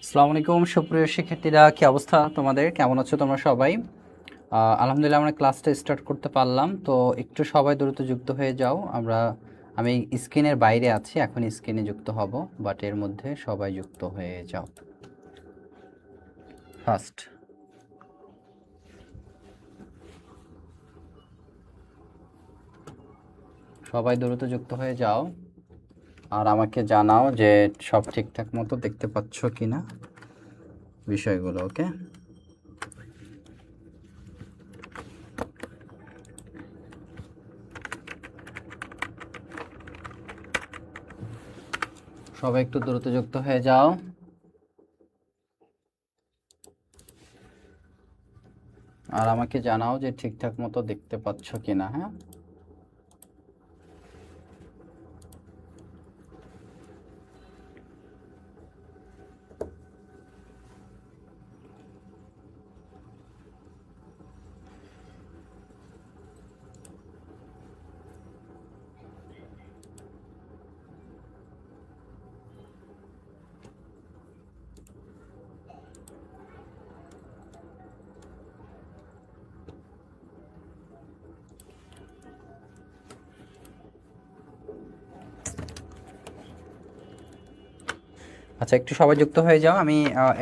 আসসালামু আলাইকুম সুপ্রিয় শিক্ষার্থীরা, কি অবস্থা তোমাদের? কেমন আছো তোমরা সবাই? আলহামদুলিল্লাহ আমরা ক্লাসটা স্টার্ট করতে পারলাম। তো একটু সবাই দ্রুত যুক্ত হয়ে যাও। আমি স্ক্রিনের বাইরে আছি, এখন স্ক্রিনে যুক্ত হব, বাট এর মধ্যে সবাই যুক্ত হয়ে যাও ফার্স্ট। সবাই দ্রুত যুক্ত হয়ে যাও আর আমাকে জানাও যে সব ঠিকঠাক মতো দেখতে পাচ্ছ কিনা বিষয়গুলো। ওকে, সবাই একটু দ্রুত যুক্ত হয়ে যাও। আর আমাকে জানাও যে ঠিকঠাক মতো দেখতে পাচ্ছ কিনা। হ্যাঁ, আচ্ছা, একটু সবাই যুক্ত হয়ে যাও। আমি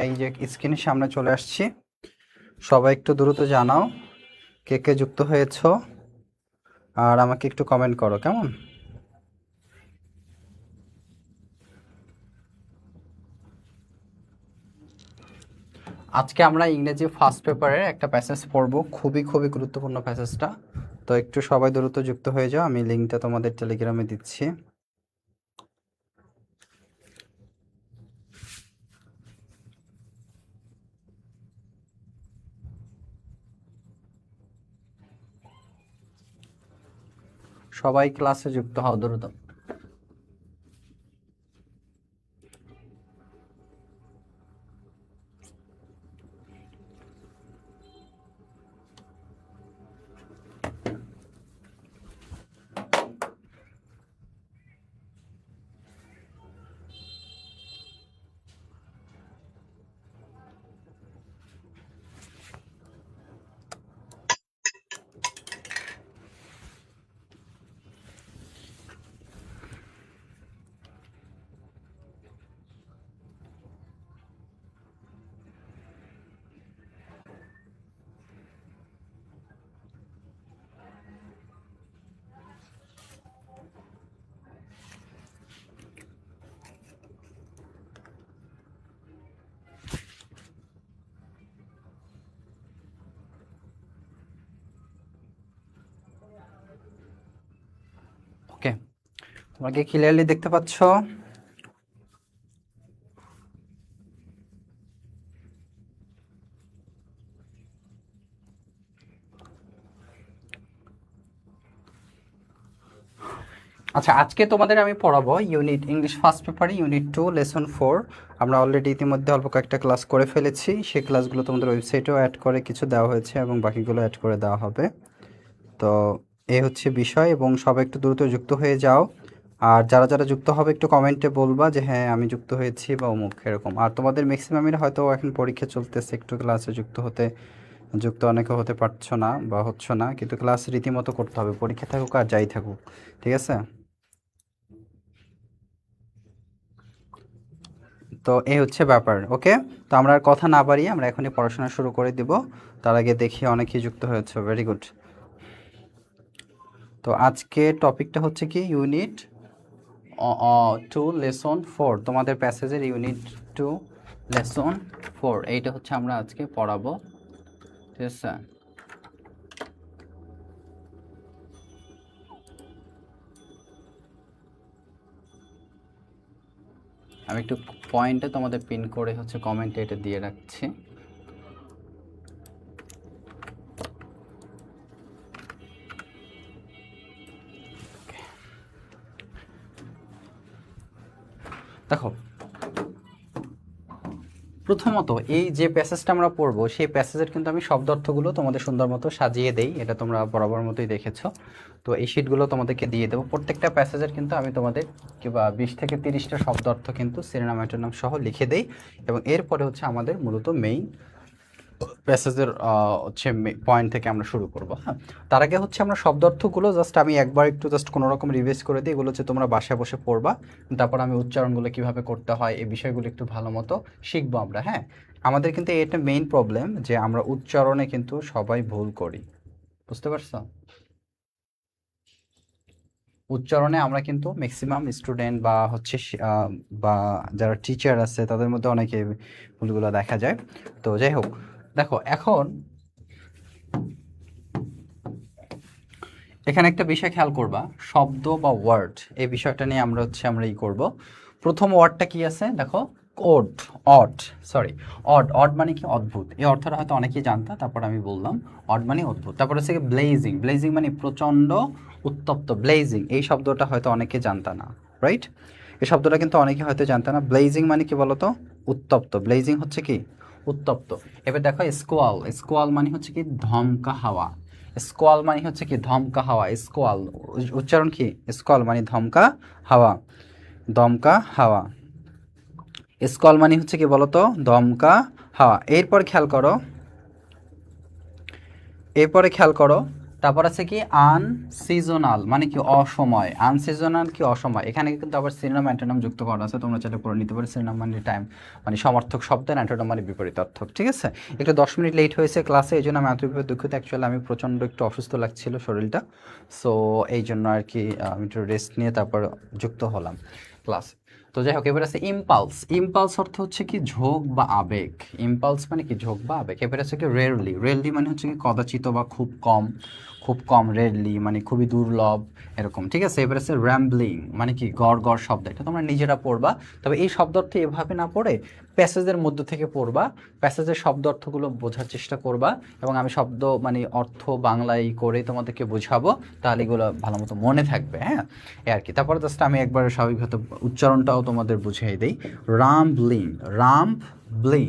এই যে স্ক্রিনের সামনে চলে আসছি। সবাই একটু দ্রুত জানাও কে কে যুক্ত হয়েছো, আর আমাকে একটু কমেন্ট করো কেমন। আজকে আমরা ইংরেজি ফার্স্ট পেপারের একটা প্যাসেজ পড়বো, খুবই খুবই গুরুত্বপূর্ণ প্যাসেজটা। তো একটু সবাই দ্রুত যুক্ত হয়ে যাও, আমি লিঙ্কটা তোমাদের টেলিগ্রামে দিচ্ছি। সবাই ক্লাসে যুক্ত হও দ্রুত। ওকে, তোমরা কি ক্লিয়ারলি দেখতে পাচ্ছ? আচ্ছা, আজকে তোমাদের আমি পড়াবো ইউনিট ইংলিশ ফার্স্ট পেপারে ইউনিট 2 লেসন 4। আমরা অলরেডি ইতিমধ্যে অল্প কয়েকটা ক্লাস করে ফেলেছি। সেই ক্লাসগুলো তোমাদের ওয়েবসাইটেও অ্যাড করে কিছু দেওয়া হয়েছে এবং বাকিগুলো অ্যাড করে দেওয়া হবে। তো এই হচ্ছে বিষয়, এবং সবাই একটু দ্রুত যুক্ত হয়ে যাও। আর যারা যারা যুক্ত হবে একটু কমেন্টে বলবা যে হ্যাঁ আমি যুক্ত হয়েছি বা অমুক এরকম। আর তোমাদের ম্যাক্সিমামের হয়তো এখন পরীক্ষা চলতেছে, একটু ক্লাসে যুক্ত অনেকে হতে পারছো না বা হচ্ছে না, কিন্তু ক্লাস রীতিমতো করতে হবে, পরীক্ষা থাকুক আর যাই থাকুক। ঠিক আছে? তো এই হচ্ছে ব্যাপার। ওকে, তো আমরা আর কথা না বাড়িয়ে আমরা এখনই পড়াশোনা শুরু করে দিব। তার আগে দেখি অনেকেই যুক্ত হয়েছে, ভেরি গুড। তো আজকে টপিকটা হচ্ছে কি ইউনিট 2 লেসন 4, তোমাদের প্যাসেজের ইউনিট 2 লেসন 4, এইটা হচ্ছে আমরা আজকে পড়াবো। ঠিক আছে? আমি একটু পয়েন্টে তোমাদের পিন করে হচ্ছে কমেন্টে এটা দিয়ে রাখছি। দেখো, প্রথমত এই যে প্যাসেজটা আমরা পড়বো সেই প্যাসেজের কিন্তু আমি শব্দ অর্থগুলো তোমাদের সুন্দর মতো সাজিয়ে দেই, এটা তোমরা বরাবর মতোই দেখেছো। তো এই শিটগুলো তোমাদেরকে দিয়ে দেবো, প্রত্যেকটা প্যাসেজের কিন্তু আমি তোমাদের কিংবা 20 থেকে 30টা শব্দ অর্থ কিন্তু সিনোনিম অ্যান্টোনিম সহ লিখে দেই, এবং এরপরে হচ্ছে আমাদের মূলত মেইন প্যাসেজের হচ্ছে পয়েন্ট থেকে আমরা শুরু করব। হ্যাঁ, তার আগে হচ্ছে আমরা শব্দ অর্থগুলো জাস্ট আমি একবার একটু জাস্ট কোনো রকম রিভাইজ করে দিই, এগুলো হচ্ছে তোমরা বাসায় বসে পড়বা, তারপর আমি উচ্চারণগুলো কিভাবে করতে হয় এই বিষয়গুলো একটু ভালো মতো শিখবো আমরা। হ্যাঁ, আমাদের কিন্তু এটা মেইন প্রবলেম যে আমরা উচ্চারণে কিন্তু সবাই ভুল করি, বুঝতে পারছো? উচ্চারণে আমরা কিন্তু ম্যাক্সিমাম স্টুডেন্ট বা হচ্ছে বা যারা টিচার আছে তাদের মধ্যে অনেকে ভুলগুলো দেখা যায়। তো যাই হোক, দেখো এখন এখানে একটা বিষয় খেয়াল করবা, শব্দ বা ওয়ার্ড এই বিষয়টা নিয়ে আমরা করব। প্রথম ওয়ার্ডটা কি আছে দেখো, odd, odd, sorry odd, odd মানে কি অদ্ভুত, এই অর্থটা হয়তো অনেকেই জানতা, তারপর আমি বললাম অড মানে অদ্ভুত। তারপর হচ্ছে ব্লেজিং, ব্লেজিং মানে প্রচণ্ড উত্তপ্ত, ব্লেজিং এই শব্দটা হয়তো অনেকে জানতা না, রাইট? এই শব্দটা কিন্তু অনেকে হয়তো জানতা না। ব্লেজিং মানে কি বলতো, উত্তপ্ত, ব্লেজিং হচ্ছে কি উত্তপ্ত। এবার দেখো স্কোয়াল, স্কোয়াল মানে হচ্ছে কি ধমকা হাওয়া, স্কোয়াল মানে হচ্ছে কি ধমকা হাওয়া, স্কোয়াল উচ্চারণ কি, স্কোয়াল মানে ধমকা হাওয়া, দমকা হাওয়া, স্কোয়াল মানে হচ্ছে কি বলতো দমকা হাওয়া। এরপর খেয়াল করো, এরপরে খেয়াল করো, তারপর আছে কি আনসিজনাল মানে কি অসময়, আনসিজনাল কি অসময়, এখানে কিন্তু আবার সিনোনিম অ্যান্টোনিম যুক্ত করা আছে, তোমরা চাইলে পড়ে নিতে পারো। সিনোনিম মানে টাইম মানে সমর্থক শব্দ, অ্যান্টোনিম মানে বিপরীত অর্থক, ঠিক আছে? একটু 10 মিনিট লেট হয়েছে ক্লাসে, এই জন্য আমি আন্তরিকভাবে দুঃখিত। অ্যাকচুয়ালি আমি প্রচণ্ড একটু অসুস্থ লাগছিল শরীরটা, সো এই জন্য আর কি আমি একটু রেস্ট নিয়ে তারপর যুক্ত হলাম ক্লাস। তো যাই হোক, এবার আছে ইম্পালস, ইম্পালস অর্থ হচ্ছে কি ঝোঁক বা আবেগ, ইম্পালস মানে কি ঝোঁক বা আবেগ। এবার আছে কি রেয়ারলি, রেয়ারলি মানে হচ্ছে কি কদাচিত বা খুব কম, খুব কম, রেয়ারলি মানে খুবই দুর্লভ এরকম, ঠিক আছে? এবার আছে র্যাম্বলিং মানে কি গড় গড় শব্দ, এটা তোমরা নিজেরা পড়বা, তবে এই শব্দ অর্থ এভাবে না পড়ে প্যাসেজের মধ্য থেকে পড়বা, প্যাসেজের শব্দ অর্থগুলো বোঝার চেষ্টা করবা, এবং আমি শব্দ মানে অর্থ বাংলায় করে তোমাদেরকে বোঝাবো, তাহলে এগুলো ভালো মতো মনে থাকবে। হ্যাঁ, এই আর কি। তারপরে জাস্ট আমি একবার স্বাভাবিকভাবে উচ্চারণটাও তোমাদের বুঝিয়ে দিই, রামব্লিং, রামব্লিং,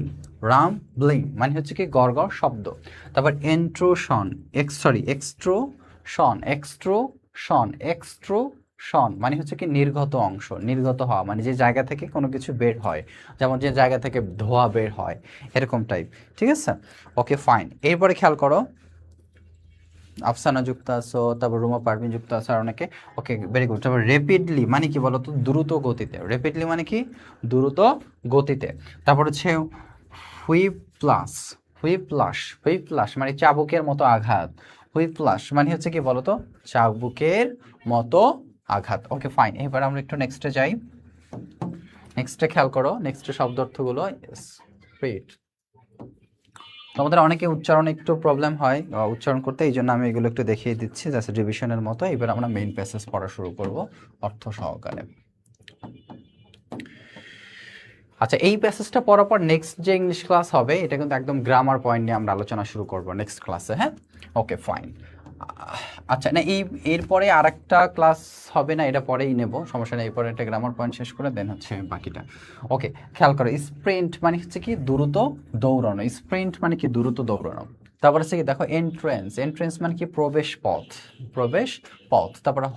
রামব্লিং মানে হচ্ছে কি গড় গড় শব্দ। তারপর এন্ট্রোশন, এক্সট্রোশন, এক্সট্রোশন, এক্সট্রোশন মানে হচ্ছে কি নির্গত অংশ, নির্গত হওয়া মানে যে জায়গা থেকে কোনো কিছু বের হয়, যেমন যে জায়গা থেকে ধোঁয়া বের হয় এরকম টাইপ, ঠিক আছে? Okay fine. এরপরে খেয়াল করো, আফসানা যুক্ত আছো, তারপর রুমা পারভিন যুক্ত আছে আর অনেকে, ওকে ভেরি গুড। তারপর রেপিডলি মানে কি বলতো দ্রুত গতিতে, রেপিডলি মানে কি দ্রুত গতিতে। তারপর হচ্ছে হুইপ্লাস, হুইপ্লাস, হুইপ্লাস মানে চাবুকের মতো আঘাত, হুইপ্লাস মানে হচ্ছে কি বলতো চাবুকের মতো আঘাত। ওকে ফাইন, এবার আমরা একটু নেক্সটে যাই। নেক্সটে খেয়াল করো, নেক্সটে শব্দ অর্থগুলো স্পিড। তোমাদের অনেকে উচ্চারণে একটু প্রবলেম হয় উচ্চারণ করতে, এই জন্য আমি এগুলো একটু দেখিয়ে দিচ্ছি জাস্ট রিভিশনের মতো। এবার আমরা মেইন প্যাসেজ পড়া শুরু করব অর্থ সহকারে। আচ্ছা, এই প্যাসেজটা পড়ার পর নেক্সট যে ইংলিশ ক্লাস হবে এটা কিন্তু একদম গ্রামার পয়েন্ট নিয়ে আমরা আলোচনা শুরু করব নেক্সট ক্লাসে। হ্যাঁ, ওকে ফাইন। আচ্ছা, না এরপরে আরেকটা ক্লাস হবে না, এটা পরেই নেব, সমস্যা নেই। এরপরে একটা গ্রামার পয়েন্ট শেষ করে দেন হচ্ছে বাকিটা। ওকে, খেয়াল করো, স্প্রিন্ট মানে হচ্ছে কি দ্রুত দৌড়ানো, স্প্রিন্ট মানে কি দ্রুত দৌড়ানো। তারপর হচ্ছে কি দেখো এন্ট্রেন্স, এন্ট্রেন্স মানে কি প্রবেশ পথ, প্রবেশ পথ। তারপরে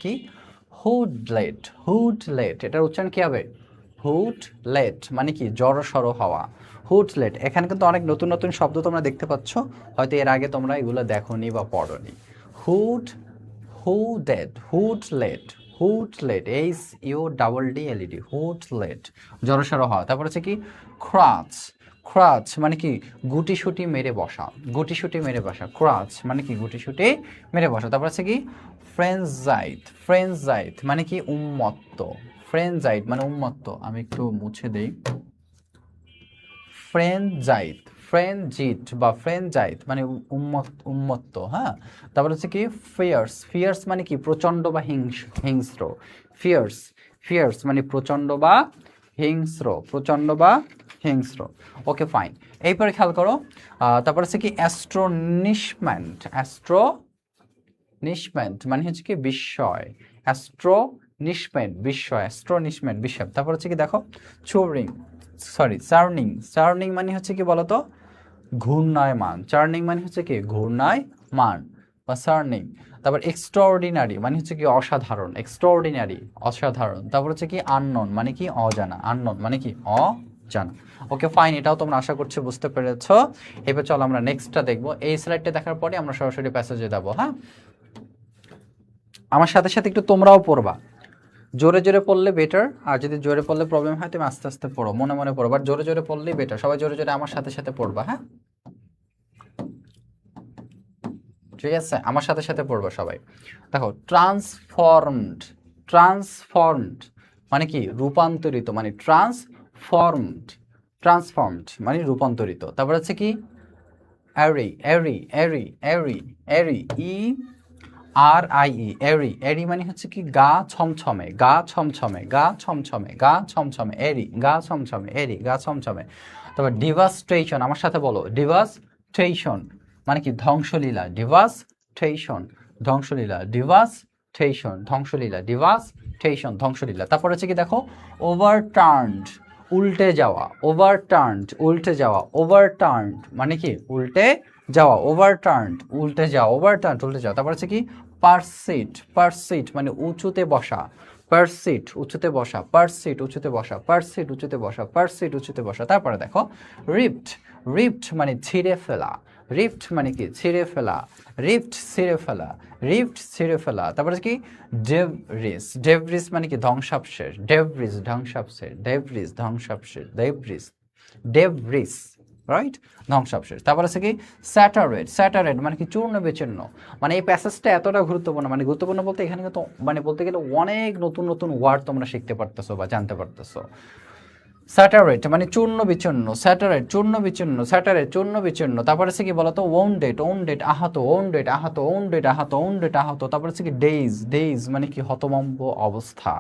কি হুডলেট, হুডলেট এটার উচ্চারণ কি হবে হুডলেট মানে কি জড়সড় হওয়া, হুডলেট। এখানে কিন্তু অনেক নতুন নতুন শব্দ তোমরা দেখতে পাচ্ছ, হয়তো এর আগে তোমরা এগুলো দেখোনি বা পড়োনি। হুড, হুডেড, হুডলেট, হুডলেট, HUDDLED, হুডলেট জড়সড় হওয়া। তারপর হচ্ছে কি ক্রাচ, ক্রাচ মানে কি গুটিসুটি মেরে বসা, গুটিসুটি মেরে বসা, ক্রাচ মানে কি গুটিসুটি মেরে বসা। তারপর হচ্ছে কি ফ্রেঞ্জাইট, ফ্রেঞ্জাইট মানে কি উন্মত্ত, ফ্রেঞ্জাইট মানে উন্মত্ত। আমি একটু মুছে দেই, ফ্রেঞ্জাইট, ফ্রেঞ্জিট বা ফ্রেঞ্জাইট মানে উন্মত্ত। হ্যাঁ, তারপর হচ্ছে কি ফিয়ার্স, ফিয়ার্স মানে কি প্রচণ্ড বা হিংস্র, ফিয়ার্স, ফিয়ার্স মানে প্রচণ্ড বা হিংস্র, প্রচণ্ড বা হিংস্র। ওকে ফাইন, এইপরে খেয়াল করো, তারপর হচ্ছে কি অ্যাস্ট্রোনিশমেন্ট, অ্যাস্ট্রোনিশমেন্ট মানে হচ্ছে কি বিস্ময়, অ্যাস্ট্রোনিশমেন্ট বিস্ময়, অ্যাস্ট্রোনিশমেন্ট বিস্ময়। তারপর হচ্ছে কি দেখো চোরিং, সরি চার্নিং, চার্নিং মানে হচ্ছে কি বলতো, ঘূর্ণায়মান। চার্নিং মানে হচ্ছে কি ঘূর্ণায়মান বা চার্নিং। তারপর এক্সট্রাঅর্ডিনারি মানে হচ্ছে কি অসাধারণ, এক্সট্রাঅর্ডিনারি অসাধারণ। তারপর হচ্ছে কি আননোন মানে কি অজানা, আননোন মানে কি অজানা। ওকে ফাইন, এটাও তোমরা আশা করছি বুঝতে পেরেছো। এবার চলো আমরা নেক্সটটা দেখবো। এই স্লাইডটা দেখার পরে আমরা সরাসরি প্যাসেজে যাবো। হ্যাঁ, আমার সাথে সাথে একটু তোমরাও পড়বা, জোরে জোরে পড়লে বেটার, আর যদি জোরে পড়লে প্রবলেম হয় তুমি আস্তে আস্তে পড়ো, মনে মনে পড়ো, বাট জোরে জোরে পড়লেই বেটার। সবাই জোরে জোরে আমার সাথে সাথে পড়বা। হ্যাঁ, ঠিক আছে, আমার সাথে সাথে পড়বা সবাই। দেখো, ট্রান্সফর্মড, ট্রান্সফর্মড মানে কি রূপান্তরিত, মানে ট্রান্সফর্মড, ট্রান্সফর্মড মানে রূপান্তরিত। তারপর হচ্ছে কি eerie, eerie, eerie, eerie, eerie, E R I E, eerie. Eerie মানে হচ্ছে কি গা ছমছমে, গা ছমছমে, গা ছমছমে, গা ছমছমে, এরি গা ছমছমে, এরি গা ছমছমে। তারপর ডিভাস্টেশন, আমার সাথে বলো, ডিভাস্টেশন মানে কি ধ্বংসলীলা, ডিভাস্টেশন ধ্বংসলীলা, ডিভাস্টেশন ধ্বংসলীলা, ডিভাস্টেশন ধ্বংসলীলা। তারপর হচ্ছে কি দেখো, ওভারটার্নড উল্টে যাওয়া, ওভারটার্নড উল্টে যাওয়া, ওভারটার্নড মানে কি উল্টে যাওয়া, ওভারটার্নড উল্টে যাওয়া, ওভারটার্নড উল্টে যাওয়া। তারপর হচ্ছে কি পারসিট, পারসিট মানে উঁচুতে বসা, পারসিট উঁচুতে বসা, পারসিট উঁচুতে বসা, পারসিট উঁচুতে বসা, পারসিট উঁচুতে বসা। তারপরে দেখো রিপ্ট, রিপ্ট মানে ছিঁড়ে ফেলা, রিপ্ট মানে কি ছিঁড়ে ফেলা, রিপ্ট ছিঁড়ে ফেলা, রিপ্ট ছিঁড়ে ফেলা। তারপরে কি ডেভরিস, ডেভরিস মানে কি ধ্বংসাবশেষ, ডেভরিস ধ্বংসাবশেষ, ডেভরিস ধ্বংসাবশেষ, ডেভরিস, ডেভরিস রাইট ধ্বংসাবশেষ। তারপর আছে কি স্যাটারেট, স্যাটারেট মানে কি চূর্ণ বিচূর্ণ। মানে এই প্যাসেজটা এতটা গুরুত্বপূর্ণ, মানে গুরুত্বপূর্ণ বলতে এখানে কিন্তু মানে বলতে গেলে অনেক নতুন নতুন ওয়ার্ড তোমরা শিখতে পারতেছো বা জানতে পারতেছো। স্যাটারেট মানে চূর্ণ বিচূর্ণ, স্যাটারেট চূর্ণ বিচূর্ণ, স্যাটারেট চূর্ণ বিচূর্ণ। তারপর আছে কি বলতো ওউন্ডেড, ওউন্ডেড আহত, ওউন্ডেড আহত, ওউন্ডেড আহত, ওউন্ডেড আহত। তারপর আছে কি ডেইজ, ডেইজ মানে কি হতভম্ব অবস্থা,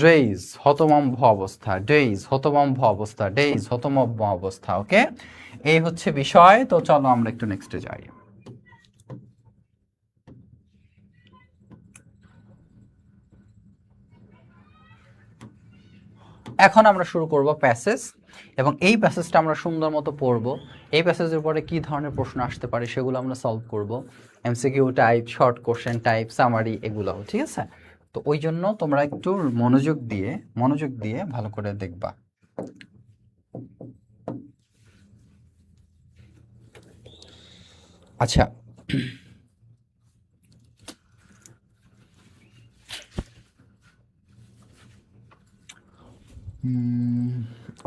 ডেইজ হতভম্ব অবস্থা, ডেইজ হতভম্ব অবস্থা, ডেইজ হতভম্ব অবস্থা। ওকে, এই হচ্ছে বিষয়। তো চলো আমরা একটু নেক্সটে যাই। এখন আমরা শুরু করব প্যাসেজ, এবং এই প্যাসেজটা আমরা সুন্দর মতো পড়ব। এই প্যাসেজের পরে কি ধরনের প্রশ্ন আসতে পারে সেগুলো আমরা সলভ করব, MCQ type, short question type, summary, এগুলো। ঠিক আছে, তো ওই জন্য তোমরা একটু মনোযোগ দিয়ে ভালো করে দেখবা। আচ্ছা,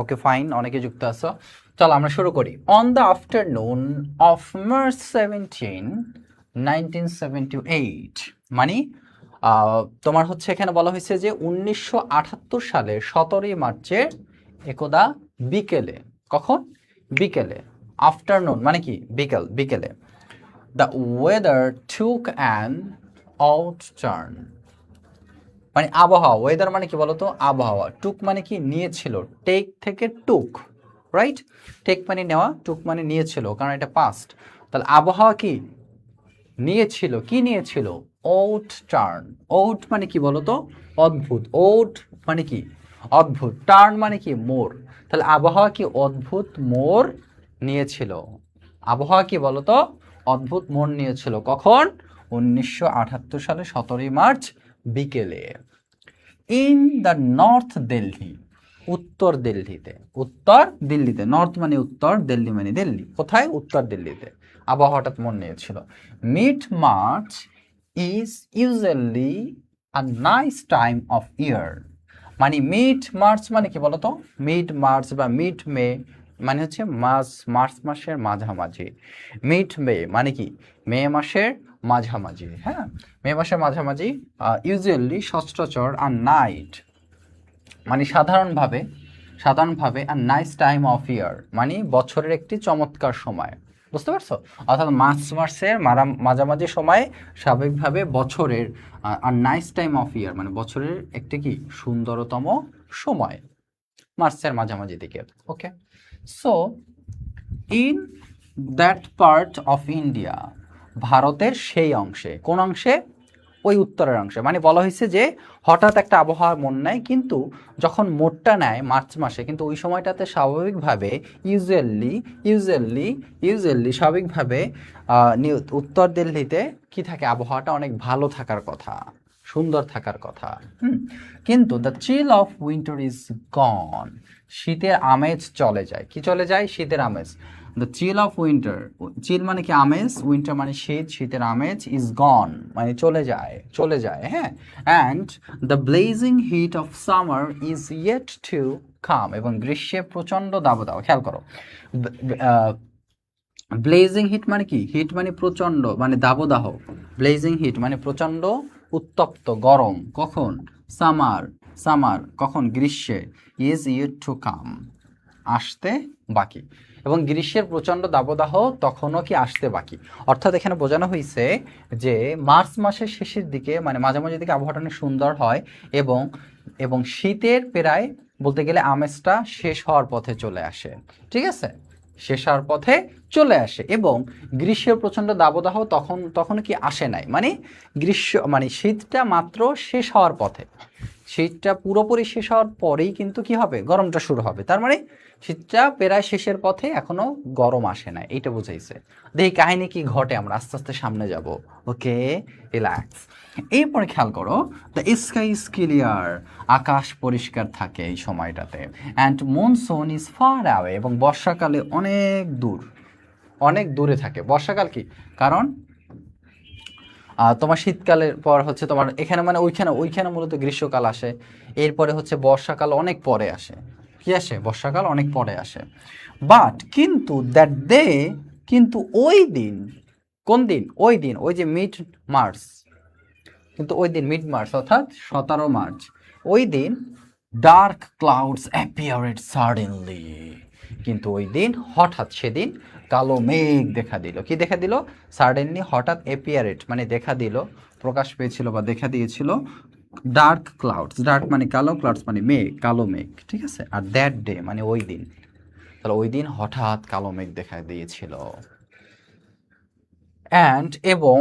ওকে ফাইন, অনেকে যুক্ত আছো। চলো আমরা শুরু করি। On the afternoon of March 17, 1978 মানে তোমার হচ্ছে এখানে বলা হয়েছে যে 1978 সালের 17 মার্চের একদা বিকেলে, কখন বিকেলে, আফটারনুন মানে কি বিকেল, বিকেলে। The weather took an out turn মানে আবহাওয়া, ওয়েদার মানে কি বলতো আবহাওয়া, টুক মানে কি নিয়েছিল, টেক থেকে টুক, রাইট, টেক মানে নেওয়া, টুক মানে নিয়েছিল, কারণ এটা পাস্ট। তাহলে আবহাওয়া কি নিয়েছিল, কি নিয়েছিল, আউট টার্ন, আউট মানে কি বলতো অদ্ভুত, আউট মানে কি অদ্ভুত, টার্ন মানে কি মোড়। তাহলে আবহাওয়া কি অদ্ভুত মোড় নিয়েছিল, আবহাওয়া কি বলতো অদ্ভুত মোড় নিয়েছিল, কখন 1978 সালে 17 মার্চ বিকেলে। ইন দ্য নর্থ দিল্লি, উত্তর দিল্লিতে, উত্তর দিল্লিতে, নর্থ মানে উত্তর, দিল্লি মানে দিল্লি, কোথায় উত্তর দিল্লিতে আবহাওয়াটা মন নিয়েছিল। Mid March is usually a nice time of year মানে মিড মার্চ মানে কি বলতো মিড মার্চ বা মিড মে মানে হচ্ছে মার্চ মাসের মাঝামাঝি, মিড মে মানে কি মে মাসের মাঝামাঝি। হ্যাঁ, মে মাসের মাঝামাঝি। ইউজুয়ালি সচরাচর, আর নাইট মানে সাধারণভাবে, আর নাইস টাইম অফ ইয়ার মানে বছরের একটি চমৎকার সময়, বুঝতে পারছো? অর্থাৎ মার্চ মাসের মাঝামাঝি সময় স্বাভাবিকভাবে বছরের, আর নাইস টাইম অফ ইয়ার মানে বছরের একটি কি সুন্দরতম সময়, মার্চের মাঝামাঝি দিকে। Okay, so in that part of India, ভারতের সেই অংশে, কোন অংশে, ওই উত্তরের অংশে, মানে বলা হয়েছে যে হঠাৎ একটা আবহাওয়ার মন নেয়, কিন্তু যখন মোড়টা নেয় মার্চ মাসে, কিন্তু ওই সময়টাতে স্বাভাবিকভাবে ইউজুয়ালি স্বাভাবিকভাবে উত্তর দিল্লিতে কি থাকে, আবহাওয়াটা অনেক ভালো থাকার কথা, সুন্দর থাকার কথা। কিন্তু the chill of winter is gone, শীতের আমেজ চলে যায়। কি চলে যায়? শীতের আমেজ। The chill of winter, chill মানে কি আমেজ, উইন্টার মানে শীত, শীতের আমেজ, ইজ গন মানে চলে যায়, হ্যাঁ। And the blazing heat of summer is yet to come, এবং গ্রীষ্মে প্রচণ্ড দাবদাহ। খেয়াল করো, ব্লেজিং হিট মানে কি? হিট মানে প্রচণ্ড, মানে দাবদাহ। ব্লেজিং হিট মানে প্রচণ্ড উত্তপ্ত গরম। কখন? সামার কখন? গ্রীষ্মে। ইজ ইয়েট টু কাম আসতে বাকি, এবং গ্রীষ্মের প্রচণ্ড দাবদাহ তখনও কি আসতে বাকি। অর্থাৎ এখানে বোঝানো হয়েছে যে মার্চ মাসের শেষের দিকে, মানে মাঝামাঝি দিকে আবহাওয়াটা অনেক সুন্দর হয়, এবং শীতের প্রায় বলতে গেলে আমেজটা শেষ হওয়ার পথে চলে আসে। ঠিক আছে, শেষ হওয়ার পথে চলে আসে, এবং গ্রীষ্মের প্রচণ্ড দাবদাহ তখন কি আসে নাই, মানে মানে শীতটা মাত্র শেষ হওয়ার পথে, শীতটা পুরোপুরি শেষ হওয়ার পরেই কিন্তু কি হবে? গরমটা শুরু হবে। তার মানে শীতটা প্রায় শেষের পথে, এখনো গরম আসে না, এইটা বুঝাইছে। দেখি কাহিনী কি ঘটে, আমরা আস্তে আস্তে সামনে যাব। ওকে, রিল্যাক্স। এরপরে খেয়াল করো, দ্য স্কাই ইজ ক্লিয়ার, আকাশ পরিষ্কার থাকে এই সময়টাতে। And monsoon is far away, এবং বর্ষাকালে অনেক দূরে থাকে। বর্ষাকাল কি? কারণ তোমার শীতকালের পর হচ্ছে তোমার এখানে, মানে ওইখানে মূলত গ্রীষ্মকাল আসে, এরপরে হচ্ছে বর্ষাকাল অনেক পরে আসে। কি আসে? বর্ষাকাল অনেক পরে আসে। বাট কিন্তু দ্যাট ডে, কিন্তু ওই দিন, কোন দিন? ওই দিন, ওই যে মিড মার্চ, কিন্তু ওই দিন মিড মার্চ অর্থাৎ 17 মার্চ, ওই দিন ডার্ক ক্লাউডস অ্যাপিয়ারেড সাডেনলি, কিন্তু ওই দিন হঠাৎ, সেদিন কালো মেঘ দেখা দিল। কি দেখা দিল? সাডেনলি, হঠাৎ, অ্যাপিয়ারেড মানে দেখা দিল, প্রকাশ পেয়েছিল বা দেখা দিয়েছিল। ডার্ক ক্লাউডস, ডার্ক মানে কালো, ক্লাউডস মানে মেঘ, কালো মেঘ। ঠিক আছে, আর দ্যাট ডে মানে ওই দিন, তাহলে ওই দিন হঠাৎ কালো মেঘ দেখা দিয়েছিল। এবং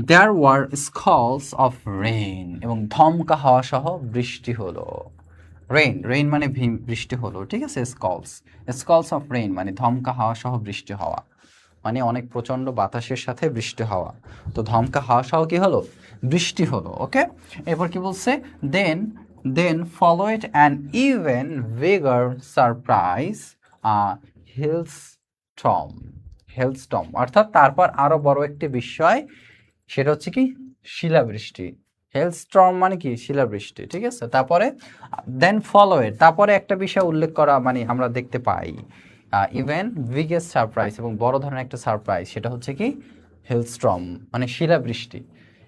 there were squalls of rain, এবং ধমকা হাওয়া সহ বৃষ্টি হলো। রেইন মানে বৃষ্টি হলো। ঠিক আছে, স্কলস অফ রেইন মানে ধমকা হাওয়া সহ বৃষ্টি হওয়া, মানে অনেক প্রচণ্ড বাতাসের সাথে বৃষ্টি হওয়া। তো ধমকা হাওয়া সহ কি হলো? বৃষ্টি হলো। ওকে, এরপর কি বলছে? Then followed an even bigger surprise, hailstorm, অর্থাৎ তারপর আরো বড় একটি বিষয়, সেটা হচ্ছে কি? শিলাবৃষ্টি। হেলস্টর্ম মানে কি? শিলাবৃষ্টি। ঠিক আছে, তারপরে দেন ফলোয়েড, তারপরে একটা বিষয় উল্লেখ করা, মানে আমরা দেখতে পাই ইভেন বিগেস্ট সারপ্রাইজ, এবং বড় ধরনের একটা সারপ্রাইজ, সেটা হচ্ছে কি? হেলস্টর্ম মানে শিলাবৃষ্টি।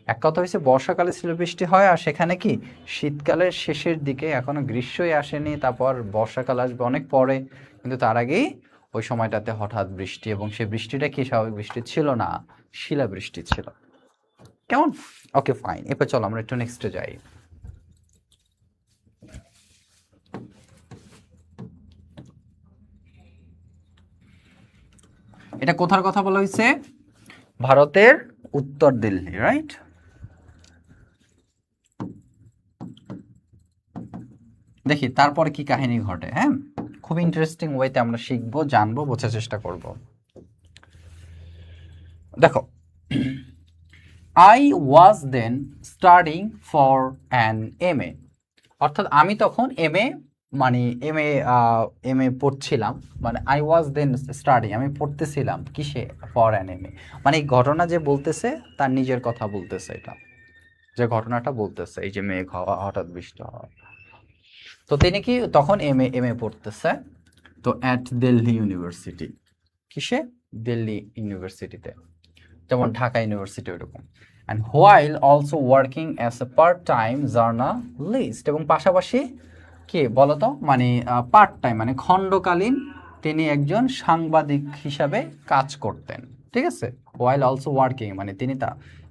এক কথা হচ্ছে বর্ষাকালে শিলাবৃষ্টি হয়, আর সেখানে কি শীতকালের শেষের দিকে, এখনো গ্রীষ্মই আসেনি, তারপর বর্ষাকাল আসবে অনেক পরে, কিন্তু তার আগেই ওই সময়টাতে হঠাৎ বৃষ্টি, এবং সেই বৃষ্টিটা কি স্বাভাবিক বৃষ্টি ছিল না, শিলাবৃষ্টি ছিল। কেমন? ওকে, ফাইন। এরপর চলো আমরা একটু নেক্সটে যাই। এটা কোথার কথা বলা হয়েছে? ভারতের উত্তর দিল্লি, রাইট? দেখি তারপরে কি কাহিনী ঘটে। হ্যাঁ, খুব ইন্টারেস্টিং ওয়েতে আমরা শিখবো, জানবো, বোঝার চেষ্টা করব। দেখো, I was then studying for an MA, অর্থাৎ আমি তখন এম এ পড়ছিলাম, মানে আই ওয়াজ দেন স্টাডিং, আমি পড়তেছিলাম কিসে? ফর অ্যান MA, মানে এই ঘটনা যে বলতেছে তার নিজের কথা বলতেছে, এটা যে ঘটনাটা বলতেছে, এই যে মেঘ হওয়া, হঠাৎ বৃষ্টি হওয়া। তো তিনি কি তখন এম এ পড়তেছে, তো অ্যাট দিল্লি ইউনিভার্সিটি। কিসে? দিল্লি ইউনিভার্সিটিতে, যেমন ঢাকা ইউনিভার্সিটি ওরকম। And while also working as a part time journalist, এবং পাশাপাশি কি বলতো, মানে পার্ট টাইম মানে খণ্ডকালীন তিনি একজন সাংবাদিক হিসাবে কাজ করতেন। ঠিক আছে, হোয়াইল অলসো ওয়ার্কিং মানে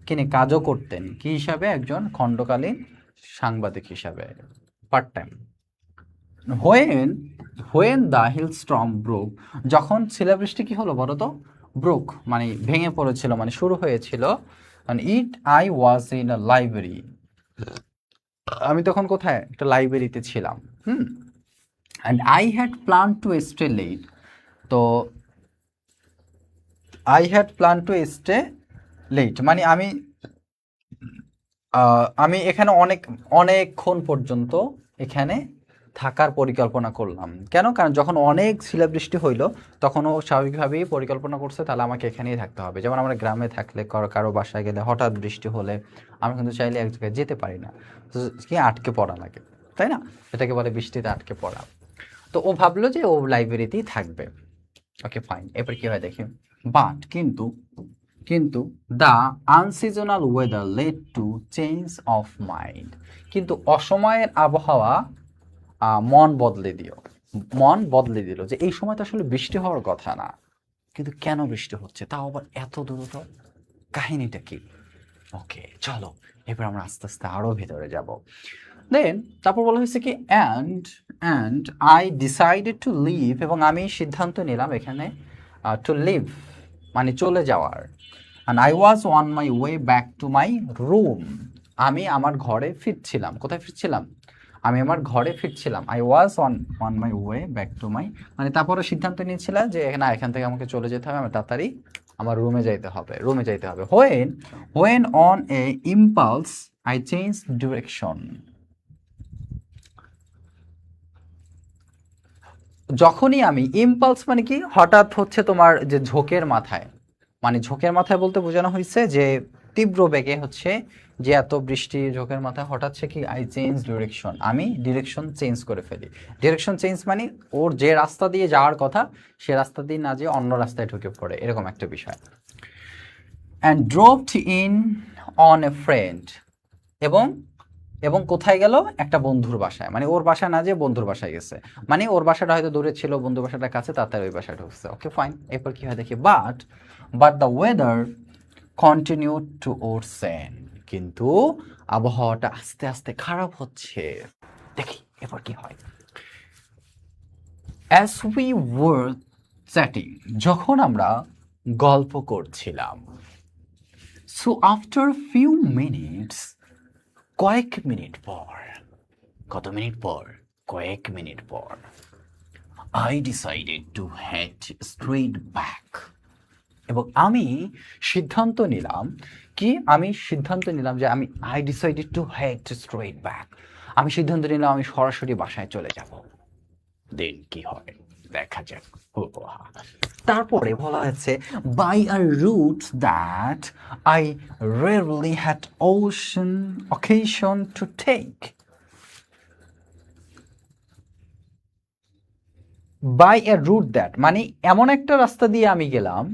তিনি কাজও করতেন কি হিসাবে? একজন খণ্ডকালীন সাংবাদিক হিসাবে, part time. When the hailstorm broke, যখন শিলাবৃষ্টি কি হলো বলো তো? ব্রোক মানে ভেঙে পড়েছিল, মানে শুরু হয়েছিল। and it I was in a library. আমি তখন কোথায়, একটা লাইব্রেরিতে ছিলাম। and I had planned to stay late. তো I had planned to stay late মানে আমি এখানে অনেকক্ষণ পর্যন্ত এখানে থাকার পরিকল্পনা করলাম। কেন? কারণ যখন অনেক শিলাবৃষ্টি হইলো তখন ও স্বাভাবিকভাবেই পরিকল্পনা করছে তাহলে আমাকে এখানেই থাকতে হবে। যেমন আমরা গ্রামে থাকলে কারো বাসায় গেলে হঠাৎ বৃষ্টি হলে আমরা কিন্তু চাইলে এক জায়গায় যেতে পারি না, কি আটকে পড়া লাগে, তাই না? এটাকে বলে বৃষ্টিতে আটকে পড়া। তো ও ভাবলো যে ও লাইব্রেরিতেই থাকবে। ওকে ফাইন, এরপর কি হয় দেখি। বাট কিন্তু the unseasonal weather led to change of mind. কিন্তু অসময়ের আবহাওয়া মন বদলে দিল যে এই সময় তো আসলে বৃষ্টি হওয়ার কথা না, কিন্তু কেন বৃষ্টি হচ্ছে, তাও আবার এত দ্রুত, কাহিনীটা কি? ওকে চলো এবার আমরা আস্তে আস্তে আরো ভেতরে যাব। দেন তারপর বলা হয়েছে কি and I decided to leave, এবং আমি সিদ্ধান্ত নিলাম এখানে টু লিভ মানে চলে যাওয়ার। And I was on my way back to my room. আমি আমার ঘরে ফিরছিলাম। কোথায় ফিরছিলাম? আমি আমার ঘরে ফিরছিলাম। I was on my way back to my, মানে তারপরে সিদ্ধান্ত নিয়েছিলাম যে না, এখান থেকে আমাকে চলে যেতে হবে, আমার তাড়াতাড়ি আমার রুমে যাইতে হবে। When on a impulse I change direction. যখনই আমি ইম্পালস মানে কি, হঠাৎ হচ্ছে তোমার যে ঝোঁকের মাথায়, মানে ঝোঁকের মাথায় বলতে বোঝানো হয়েছে যে তীব্র বেগে হচ্ছে যে এত বৃষ্টি, ঝোঁকের মাথায় হঠাৎ সে কি, আই চেঞ্জ ডিরেকশন, আমি ডিরেকশন চেঞ্জ করে ফেলি। ডিরেকশন চেঞ্জ মানে ওর যে রাস্তা দিয়ে যাওয়ার কথা সে রাস্তা দিয়ে না যেয়ে অন্য রাস্তায় ঢুকে পড়ে, এরকম একটা বিষয়। And dropped in on a friend, এবং কোথায় গেল? একটা বন্ধুর বাসায়, মানে ওর বাসায় না যে বন্ধুর বাসায় গেছে, মানে ওর বাসাটা হয়তো দূরে ছিল, বন্ধুর বাসাটা কাছে, তাড়াতাড়ি ওই বাসায় ঢুকছে। ওকে ফাইন, এরপর কি হয় দেখি। But the weather continue to worsen, কিন্তু আবহাওয়াটা আস্তে আস্তে খারাপ হচ্ছে। দেখি এরপর কি হয়। অ্যাজ উই ওয়ার চ্যাটিং, যখন আমরা গল্প করছিলাম, সো আফটার ফিউ মিনিটস, কয়েক মিনিট পর, কত মিনিট পর? কয়েক মিনিট পর, I decided to head straight back, এবং আমি সিদ্ধান্ত নিলাম যে I decided to head straight back, আমি সিদ্ধান্ত নিলাম আমি সরাসরি বাসায় চলে যাব। দেন কি হয় দেখা যাক। তারপরে বলা হচ্ছে by a route that I rarely had occasion to take. By a route that মানে এমন একটা রাস্তা দিয়ে আমি গেলাম,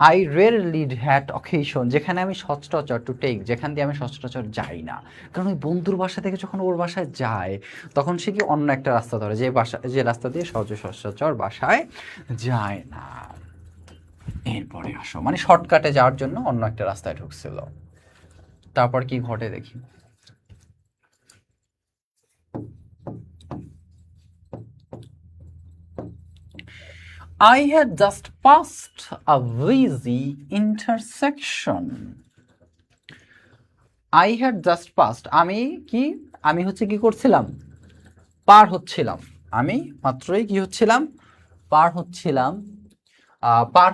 আই রেয়ারলি হ্যাড অকেশন, যেখানে আমি সচরাচর টু টেক, যেখান দিয়ে আমি সচরাচর যাই না। কারণ ওই বন্ধুর বাসা থেকে যখন ওর বাসায় যায় তখন সে কি অন্য একটা রাস্তা ধরে, যে রাস্তা দিয়ে সচরাচর বাসায় যায় না। এরপরে আসো, মানে শর্টকাটে যাওয়ার জন্য অন্য একটা রাস্তায় ঢুকছিল। তারপর কি ঘটে দেখি। I had just passed a busy intersection. I had just passed, আমি হচ্ছে কি করছিলাম? পার হচ্ছিলাম। আমি মাত্রই কি হচ্ছিলাম? পার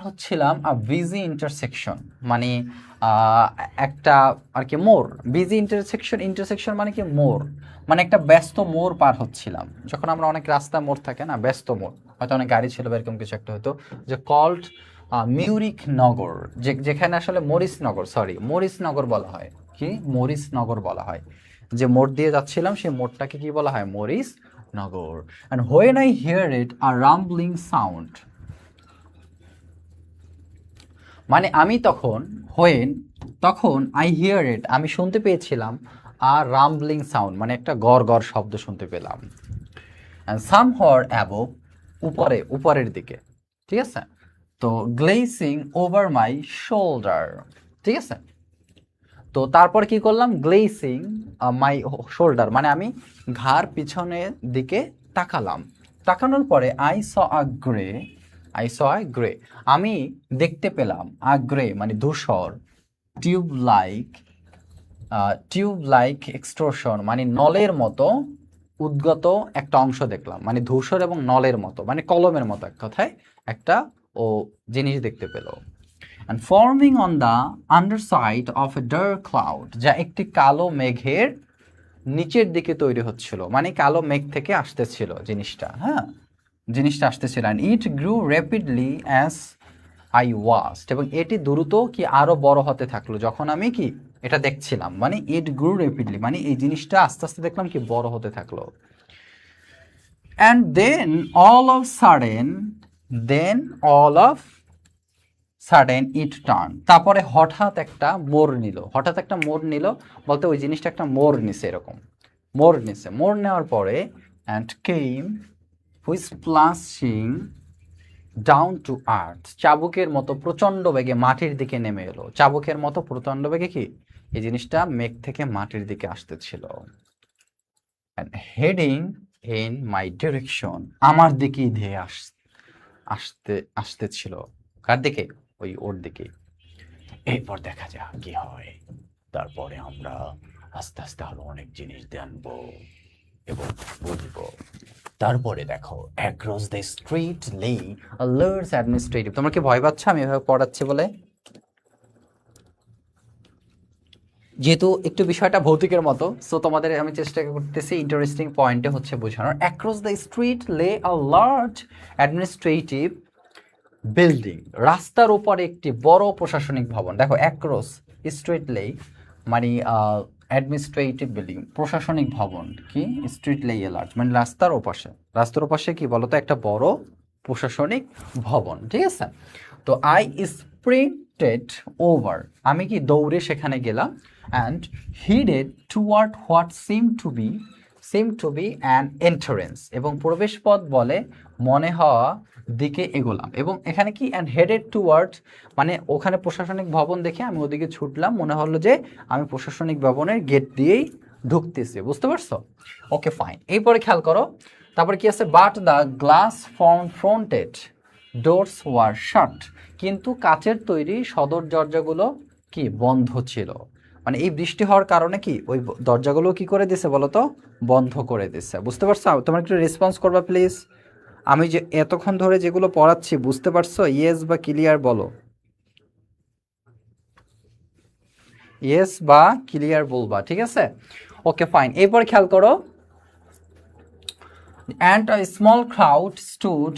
হচ্ছিলাম a busy intersection, মানে একটা আর কি মোড়। বিজি ইন্টারসেকশন মানে কি মোড়, মানে একটা ব্যস্ত মোড় পার হচ্ছিলাম। যখন আমরা অনেক রাস্তা মোড় থাকে না, ব্যস্ত মোড়, হয়তো অনেক গাড়ি ছিল বা এরকম কিছু একটা হতো, যে কল্ড মিউরিক নগর, যেখানে আসলে মরিসনগর বলা হয়। কি মরিসনগর বলা হয়। যে মোড় দিয়ে যাচ্ছিলাম সেই মোড়টাকে কি বলা হয়? Maurice Nagar. And when I hear it a rumbling sound, মানে আমি তখন আই হিয়ার ইট, আমি শুনতে পেয়েছিলাম, আর রাম্বলিং সাউন্ড মানে একটা গড় গড় শব্দ শুনতে পেলাম। অ্যান্ড সামহার অ্যাবভ, উপরের দিকে, ঠিক আছে? তো গ্লেসিং ওভার মাই শোল্ডার, ঠিক আছে? তো তারপর কি করলাম? গ্লেসিং মাই শোল্ডার মানে আমি ঘাড় পিছনের দিকে তাকানোর পরে আই স আ গ্রে, আমি দেখতে পেলাম, আ গ্রে মানে ধূসর, টিউব লাইক এক্সট্রোশন মানে নলের মতো উদ্গত একটা অংশ দেখলাম, মানে ধূসর এবং নলের মতো, মানে কলমের মতো এক কথায় একটা ও জিনিস দেখতে পেল। And forming on the underside of a dark cloud, যা একটি কালো মেঘের নিচের দিকে তৈরি হচ্ছিল, মানে কালো মেঘ থেকে আসতেছিল জিনিসটা, হ্যাঁ জিনিসটা আসতেছিল। And it grew rapidly as I watched, এবং এটি দ্রুত কি আরো বড় হতে থাকলো যখন আমি কি এটা দেখছিলাম, মানে ইট গ্রু র্যাপিডলি মানে এই জিনিসটা আস্তে আস্তে দেখলাম কি বড় হতে থাকলো। And all of sudden it turn, তারপরে হঠাৎ একটা মোড় নিল, হঠাৎ একটা মোড় নিল বলতে ওই জিনিসটা একটা মোড় নিছে, এরকম মোড় নিছে, মোড় নেওয়ার পরে and came whiplashing down to earth, চাবুকের মতো প্রচণ্ড বেগে মাটির দিকে নেমে এলো, চাবুকের মতো প্রচণ্ড বেগে কি এই জিনিসটা মেঘ থেকে মাটির দিকে আসতেছিল। হেডিং ইন মাই ডিরেকশন, আমার দিকেই ধেয়ে আসতেছিল, কার দিকে, ওই ওর দিকে। এরপর দেখা যাক কি হয়, তারপরে আমরা আস্তে আস্তে আরো অনেক জিনিস জানবো এবং বুঝবো। তারপরে দেখো অ্যাক্রস দ্য স্ট্রিট লে আ লার্জ অ্যাডমিনিস্ট্রেটিভ, তোমরা কি ভয় পাচ্ছ আমি এভাবে পড়াচ্ছি বলে? যেহেতু একটু বিষয়টা ভৌতিকের মতো, সো তোমাদের আমি চেষ্টা করতেছি ইন্টারেস্টিং পয়েন্টে হচ্ছে বোঝানোর। অ্যাক্রস দ্য স্ট্রিট লে আ লার্জ অ্যাডমিনিস্ট্রেটিভ বিল্ডিং, রাস্তার উপরে একটি বড় প্রশাসনিক ভবন। দেখো অ্যাক্রস স্ট্রিট লে মানে অ্যাডমিনিস্ট্রেটিভ বিল্ডিং, প্রশাসনিক ভবন, কি স্ট্রিট লে লার্জ মানে রাস্তার ওপাশে কি বলতো একটা বড় প্রশাসনিক ভবন, ঠিক আছে। তো আই স্প্রিন্টেড ওভার, আমি কি দৌড়ে সেখানে গেলাম। And headed toward what seemed to be an entrance, এবং প্রবেশ পথ বলে মনে হওয়া দিকে এগোলাম। এবং এখানে কি অ্যান্ড হেডেড টুয়ার্ডস মানে ওখানে প্রশাসনিক ভবন দেখে আমি ওদিকে ছুটলাম, মনে হলো যে আমি প্রশাসনিক ভবনের গেট দিয়েই ঢুকতেছি, বুঝতে পারছো? ওকে ফাইন, এরপরে খেয়াল করো তারপরে কি আছে, but the glass fronted doors were shut, কিন্তু কাচের তৈরি সদর দরজাগুলো কি বন্ধ ছিল, মানে এই বৃষ্টি হওয়ার কারণে কি ওই দরজাগুলো কি করে দিছে বলো তো, বন্ধ করে দিছে, বুঝতে পারছো? তোমরা একটু রেসপন্স করবা প্লিজ। আমি যে এতক্ষণ ধরে যেগুলো পড়াচ্ছি বুঝতে পারছো? ইয়েস বা ক্লিয়ার বলো, ইয়েস বা ক্লিয়ার বলবা, ঠিক আছে? ওকে ফাইন, এরপর খেয়াল করো and a small crowd stood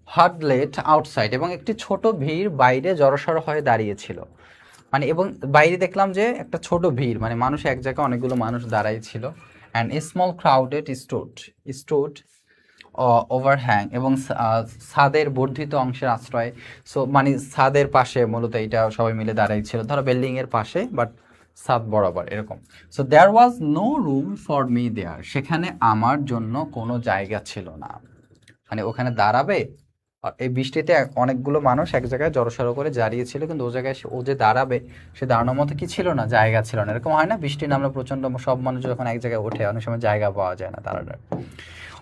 huddled outside, এবং একটি ছোট ভিড় বাইরে জড়সড় হয়ে দাঁড়িয়েছিল, মানে এবং বাইরে দেখলাম যে একটা ছোট ভিড় মানে মানুষ এক জায়গায় অনেকগুলো মানুষ দাঁড়াই ছিল। And small crowded stood overhang, এবং ছাদের বর্ধিত অংশের আশ্রয়, সো মানে ছাদের পাশে মূলত এটা সবাই মিলে দাঁড়াই ছিল, ধরো বিল্ডিং এর পাশে বাট ছাদ বরাবর এরকম। So there was no room for me there, সেখানে আমার জন্য কোনো জায়গা ছিল না, মানে ওখানে দাঁড়াবে আর এই বৃষ্টিতে অনেকগুলো মানুষ এক জায়গায় জড়সড় করে দাঁড়িয়েছিল, কিন্তু ও জায়গায় ও যে দাঁড়াবে সে দাঁড়ানোর মতো কি ছিল না, জায়গা ছিল না। এরকম হয় না বৃষ্টি নামলে প্রচন্ড সব মানুষ যখন এক জায়গায় ওঠে অনেক সময় জায়গা পাওয়া যায় না দাঁড়ানোর।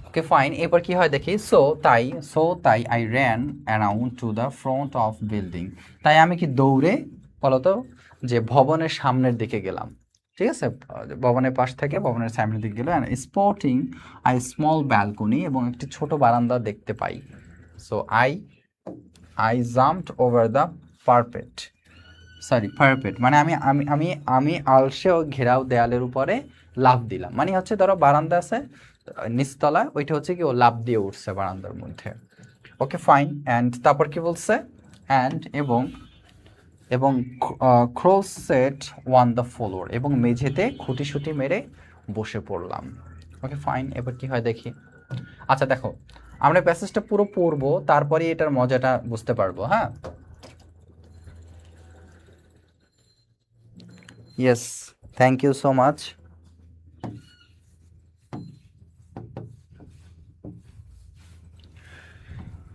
ওকে ফাইন, এরপর কি হয় দেখি, সো তাই I ran around to the front of building, তাই আমি কি দৌড়ে বলতো যে ভবনের সামনের দিকে গেলাম, ঠিক আছে, ভবনের পাশ থেকে ভবনের সামনের দিকে গেলাম। স্পটিং আই স্মল ব্যালকনি, এবং একটি ছোট বারান্দা দেখতে পাই। So I jumped over the parapet মানে আমি আমি আমি আমি আলসে ও ঘেরাও দেয়ালের উপরে লাফ দিলাম, মানে হচ্ছে ধরো বারান্দা আছে নিচতলা, ওইটা হচ্ছে কি ও লাফ দিয়ে উঠছে বারান্দার মধ্যে। ওকে ফাইন, অ্যান্ড তারপর কি বলছে, অ্যান্ড এবং এবং ক্রোসেট ওয়ান দ্য ফ্লোর, এবং মেঝেতে খুঁটিসুটি মেরে বসে পড়লাম। ওকে ফাইন, এবার কি হয় দেখি। আচ্ছা দেখো আমরা প্যাসেজটা পুরো পড়বো, তারপরে এটার মজাটা বুঝতে পারবো, হ্যাঁ। Yes, thank you so much.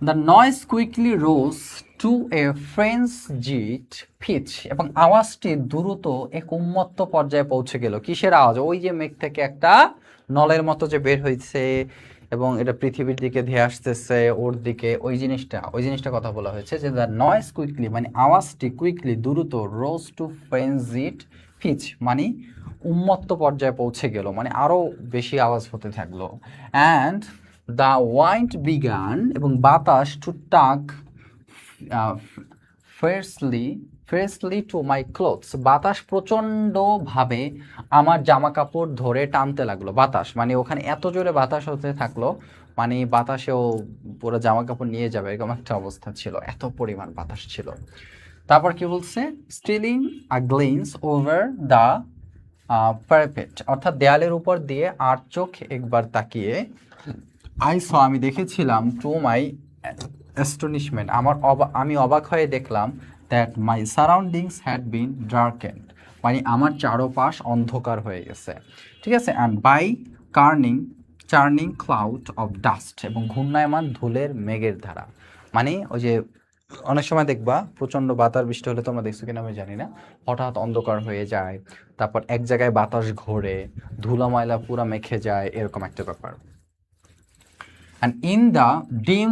The noise quickly rose to a frenzied pitch, এবং আওয়াজটি দ্রুত এক উন্মত্ত পর্যায়ে পৌঁছে গেল। কিসের আওয়াজ? ওই যে মেঘ থেকে একটা নলের মতো যে বের হয়েছে, এবং এটা পৃথিবীর দিকে ধেয়ে আসতেছে, ওর দিকে, ওই জিনিসটা কথা বলা হয়েছে যে দ্য নয়েজ কুইকলি মানে আওয়াজটি কুইকলি দ্রুত রোজ টু ফ্রেনজিড পিচ মানে উন্মত্ত পর্যায়ে পৌঁছে গেল, মানে আরও বেশি আওয়াজ হতে থাকলো। অ্যান্ড দ্য ওয়াইন্ড বিগান এবং বাতাস টু টাক ফ্রেশলি টু মাই ক্লোথস, বাতাস প্রচণ্ডভাবে আমার জামা কাপড় ধরে টানতে লাগলো। বাতাস মানে ওখানে এত জোরে বাতাস হতে থাকলো, মানে বাতাসেও পুরো জামা কাপড় নিয়ে যাবে এরকম একটা অবস্থা ছিল, এত পরিমাণ বাতাস ছিল। তারপর কি বলছে, stealing a glance over the parapet, অর্থাৎ দেয়ালের উপর দিয়ে আর চোখ একবার তাকিয়ে আমি দেখেছিলাম টু মাই অ্যাস্টনিশমেন্ট, আমি অবাক হয়ে দেখলাম that my surroundings had been darkened, মানে আমার চারপাশ অন্ধকার হয়ে গেছে, ঠিক আছে। And by churning cloud of dust, এবং ঘূর্ণায়মান ধুলের মেঘের ধারা, মানে ওই যে অনেক সময় দেখবা প্রচণ্ড বাতাস বৃষ্টি হলে, তোমরা দেখছো কিনা আমি জানি না, হঠাৎ অন্ধকার হয়ে যায়, তারপর এক জায়গায় বাতাস ঘোরে, ধুলা ময়লা পুরা মেখে যায়, এরকম একটা ব্যাপার। And in the dim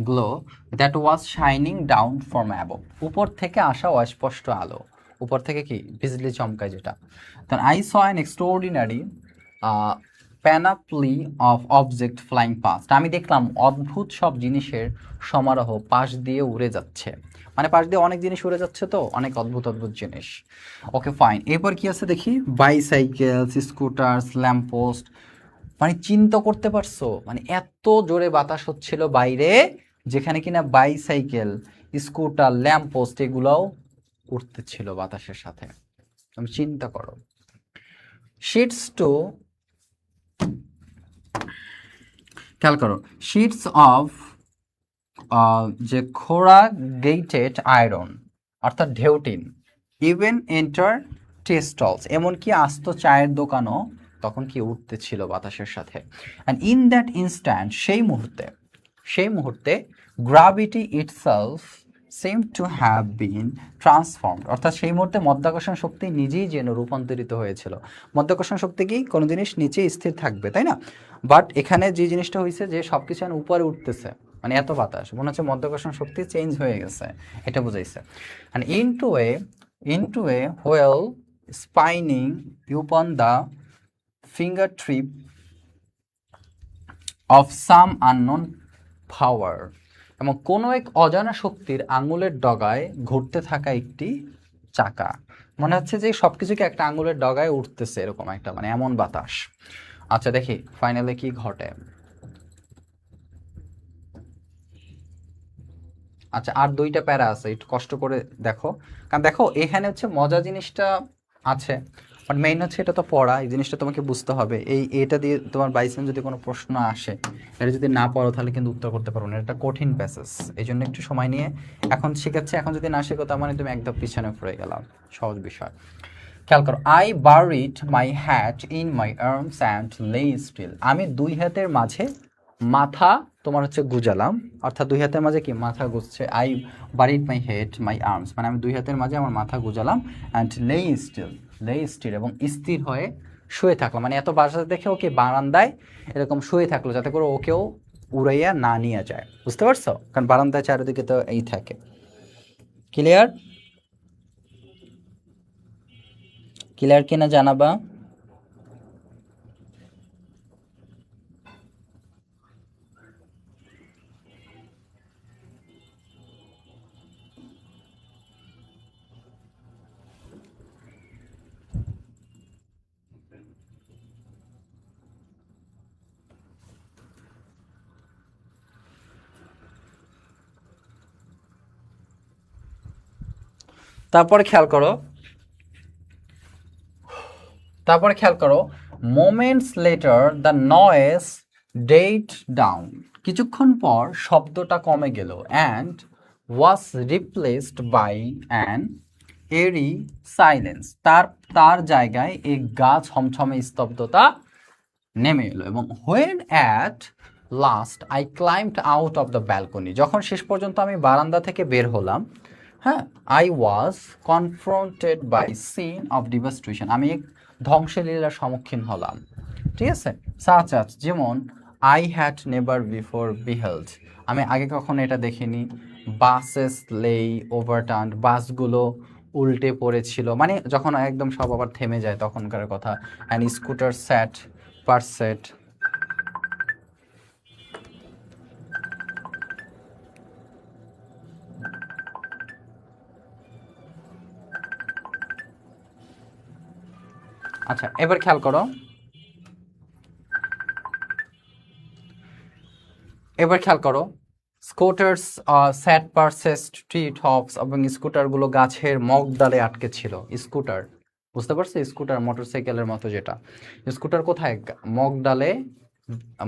glow that was shining down from above, উপর থেকে আসা অস্পষ্ট আলো, উপর থেকে কি বিজলি চমকায় যেটা, then I saw an extraordinary panoply of object flying past, আমি দেখলাম অদ্ভুত সব জিনিসের সমারোহ পাশ দিয়ে উড়ে যাচ্ছে, মানে পাশ দিয়ে অনেক জিনিস উড়ে যাচ্ছে, তো অনেক অদ্ভুত জিনিস। ওকে ফাইন, এরপর কি আছে দেখি, বাইসাইকেল, স্কুটার্স, ল্যাম্পপোস্ট, মানে চিন্তা করতে পারছো, মানে এত জোরে বাতাস হচ্ছিল বাইরে, যেখানে কিনা বাইসাইকেল, স্কুটার, ল্যাম্পপোস্ট এগুলাও উঠতেছিল বাতাসের সাথে, তুমি চিন্তা করো। শিটস টু খেয়াল করো, শিটস অফ যে খোড়া গেটেড আয়রন, অর্থাৎ ঢেউটিন, ইভেন এন্টার টি স্টলস, এমনকি আস্ত চায়ের দোকানও তখন কি উঠতেছিল বাতাসের সাথে। অ্যান্ড ইন দ্যাট ইনস্ট্যান্ট, সেই মুহূর্তে gravity itself same to have been transformed, অর্থাৎ সেই মুহূর্তে মধ্যাকর্ষণ শক্তি নিজেই যেন রূপান্তরিত হয়েছিল। মধ্যাকর্ষণ শক্তি কি কোনো জিনিস নিচে স্থির থাকবে, তাই না? বাট এখানে যে জিনিসটা হয়েছে যে সব কিছু উপরে উঠতেছে, মানে এত বাতাস, মনে হচ্ছে মধ্যাকর্ষণ শক্তি চেঞ্জ হয়ে গেছে, এটা বুঝাইছে। And into a wheel spinning upon the fingertip of some unknown power, এবং কোনো এক অজানা শক্তির আঙুলের ডগায় ঘুরতে থাকা একটি চাকা, মনে হচ্ছে যে সবকিছুকে একটা আঙুলের ডগায় উঠতেছে, এরকম একটা মানে এমন বাতাস। আচ্ছা দেখি ফাইনালে কি ঘটে। আচ্ছা আর দুইটা প্যারা আছে, একটু কষ্ট করে দেখো, কারণ দেখো এখানে হচ্ছে মজা জিনিসটা আছে, বাট মেইন হচ্ছে এটা তো পড়া, এই জিনিসটা তোমাকে বুঝতে হবে। এটা দিয়ে তোমার বাইসেন যদি কোনো প্রশ্ন আসে, এটা যদি না পড়ো তাহলে কিন্তু উত্তর করতে পারবো না, এটা কঠিন প্যাসেজ, এই জন্য একটু সময় নিয়ে এখন শিখাচ্ছে, এখন যদি না শেখো তার মানে তুমি একদম পিছনে পড়ে গেলাম, সহজ বিষয়। খেয়াল করো, I buried my hat in my arms and lay still, আমি দুই হাতের মাঝে মাথা তোমার হচ্ছে গুজালাম, অর্থাৎ দুই হাতের মাঝে কি মাথা গুজছে, I buried my head my arms, মানে আমি দুই হাতের মাঝে আমার মাথা গুজালাম, অ্যান্ড লে স্টিল এবং স্থির হয়ে শুয়ে থাকলাম, মানে এত বাসা দেখে ওকে বারান্দায় এরকম শুয়ে থাকলো যাতে করে ওকেও উড়াইয়া না নিয়ে যায়, বুঝতে পারছো? কারণ বারান্দায় চারিদিকে তো এই থাকে। ক্লিয়ার কিনা জানাবা। তারপরে খেয়াল করো moments later the noise died down, কিছুক্ষণ পর শব্দটা কমে গেল, and was replaced by an eerie silence, তার জায়গায় এক গা ছমছমে স্তব্ধতা নেমে এলো। এবং when at last I climbed out of the balcony, যখন শেষ পর্যন্ত আমি বারান্দা থেকে বের হলাম, হ্যাঁ, I was confronted by scene of devastation, আমি এক ধ্বংসলীলার সম্মুখীন হলাম। ঠিক আছে, সাচ আচ যেমন আই হ্যাড নেভার বিফোর বিহেল্ড, আমি আগে কখনো এটা দেখিনি। বাসেস লেই ওভারটার্ন, বাসগুলো উল্টে পড়েছিল, মানে যখন একদম সব আবার থেমে যায় তখনকার কথা। অ্যান্ড স্কুটার স্যাট পারসেট। আচ্ছা এবার খেয়াল করো, স্কুটার্স স্যাট পারসেস ট্রি টপস, এবং স্কুটারগুলো গাছের মগডালে আটকে ছিল। স্কুটার, বুঝতে পারছো, স্কুটার মোটরসাইকেলের মতো যেটা। স্কুটার কোথায়? মগডালে,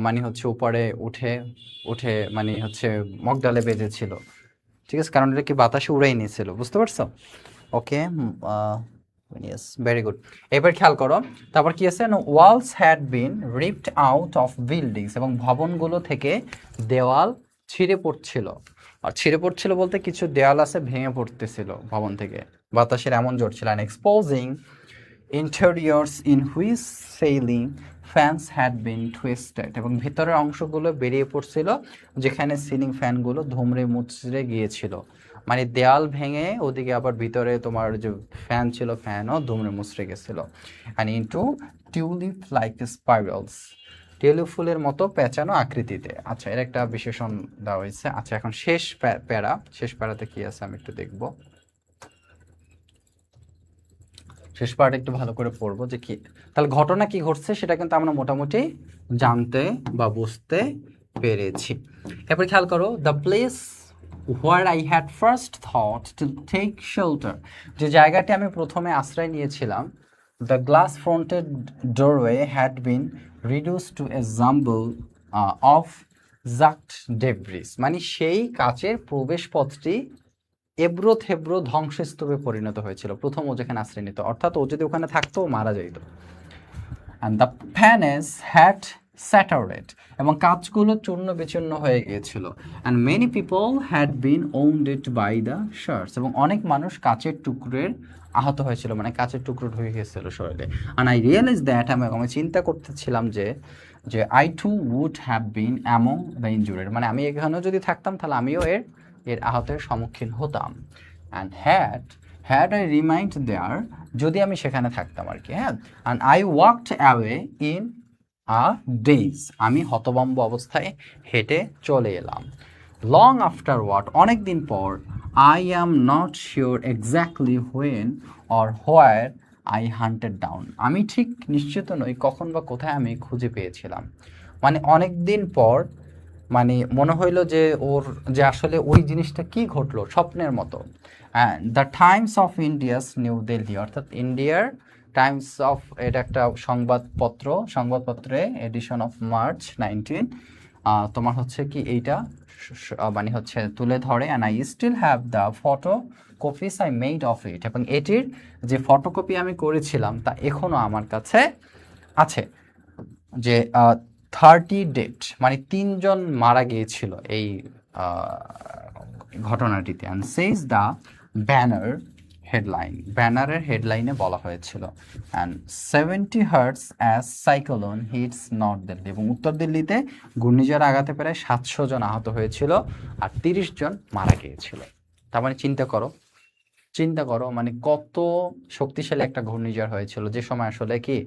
মানে হচ্ছে উপরে উঠে উঠে মানে হচ্ছে মগডালে বেঁধেছিল। ঠিক আছে, কারণ এটা কি বাতাসে উড়াই নিয়েছিল, বুঝতে পারছো? Okay, yes, very good. এবার খেয়াল করো, তারপর কি আছে, walls had been ripped out of buildings, এবং ভবনগুলো থেকে দেওয়াল ছিঁড়ে পড়ছিল। আর ছিঁড়ে পড়ছিল বলতে কিছু দেওয়াল আছে ভেঙে পড়তেছিল ভবন থেকে, বাতাসের এমন জোর ছিল। And exposing interiors in which ceiling fans had been twisted, এবং ভিতরের অংশগুলো বেরিয়ে পড়ছিল যেখানে সিলিং ফ্যানগুলো ধুমড়ে মুচড়ে গিয়েছিল। মানে দেয়াল ভেঙে ওদিকে আবার ভিতরে তোমার যে ফ্যান ছিল ফ্যানও ধুমড়ে মুচড়ে গেছিল। And into tulip like spirals, tulip ফুলের মতো পেঁচানো আকৃতিতে। আচ্ছা, এর একটা বিশেষণ দেওয়া হয়েছে। আচ্ছা, এখন শেষ প্যারা, শেষ প্যারাতে কি আছে আমি একটু দেখব। শেষ পার্ট একটু ভালো করে পড়বো যে কি, তাহলে ঘটনা কি ঘটছে সেটা কিন্তু আমরা মোটামুটি জানতে বা বুঝতে পেরেছি। এরপর খেয়াল করো, the place where I had first thought to take shelter, যে জায়গাটি আমি প্রথমে আশ্রয় নিয়েছিলাম, the glass fronted doorway had been reduced to a jumble of jagged debris, মানে সেই কাচের প্রবেশপথটি এবড়ো থেব্রো ধ্বংসস্তূপে পরিণত হয়েছিল প্রথম ও যেখানে আশ্রয় নিত, অর্থাৎ ও যদি ওখানে থাকতো ও মারা যাইত। And the panes had shattered, এবং কাঁচগুলো চূর্ণ বিচূর্ণ হয়ে গিয়েছিল। And many people had been wounded by the shards, এবং অনেক মানুষ কাচের টুকরের আহত হয়েছিল, মানে কাচের টুকরো ঢুকে গিয়েছিল শরীরে। অ্যান্ড আই রিয়েলাইজ দ্যাট, আমি চিন্তা করতেছিলাম যে I too would have been among the injured, মানে আমি এখানেও যদি থাকতাম তাহলে আমিও এর আহতের সম্মুখীন হতাম। অ্যান্ড হ্যাড আই রিমাইন্ড দেয়ার, যদি আমি সেখানে থাকতাম আর কি, হ্যাঁ। And I walked away in a days, আমি হতভম্ব অবস্থায় হেঁটে চলে এলাম। লং আফটার ওয়াট, অনেক দিন পর। I am not sure exactly when or where I hunted down, আমি ঠিক নিশ্চিত নই কখন বা কোথায় আমি খুঁজে পেয়েছিলাম। মানে অনেক দিন পর, মানে মনে হইলো যে ওর যে আসলে ওই জিনিসটা কি ঘটলো স্বপ্নের মতো। And the Times of India's new Delhi, অর্থাৎ ইন্ডিয়ার টাইমস অফ, এটা একটা সংবাদপত্রে এডিশন অফ মার্চ 19, তোমার হচ্ছে কি এইটা মানে হচ্ছে তুলে ধরে। And I still have the photocopies I made of it, এবং এটির যে ফটোকপি আমি করেছিলাম তা এখনও আমার কাছে আছে। যে 30 ডেট, মানে 3 জন মারা গিয়েছিল এই ঘটনাটিতে। And says the banner headline, ব্যানারের হেডলাইনে বলা হয়েছিল। And 70 hurts as cyclone hits north Delhi, এবং উত্তর দিল্লিতে ঘূর্ণিঝড় আঘাতে প্রায় 700 জন আহত হয়েছিল আর 30 জন মারা গিয়েছিল। তার মানে চিন্তা করো মানে কত শক্তিশালী একটা ঘূর্ণিঝড় হয়েছিল, যে সময় আসলে কি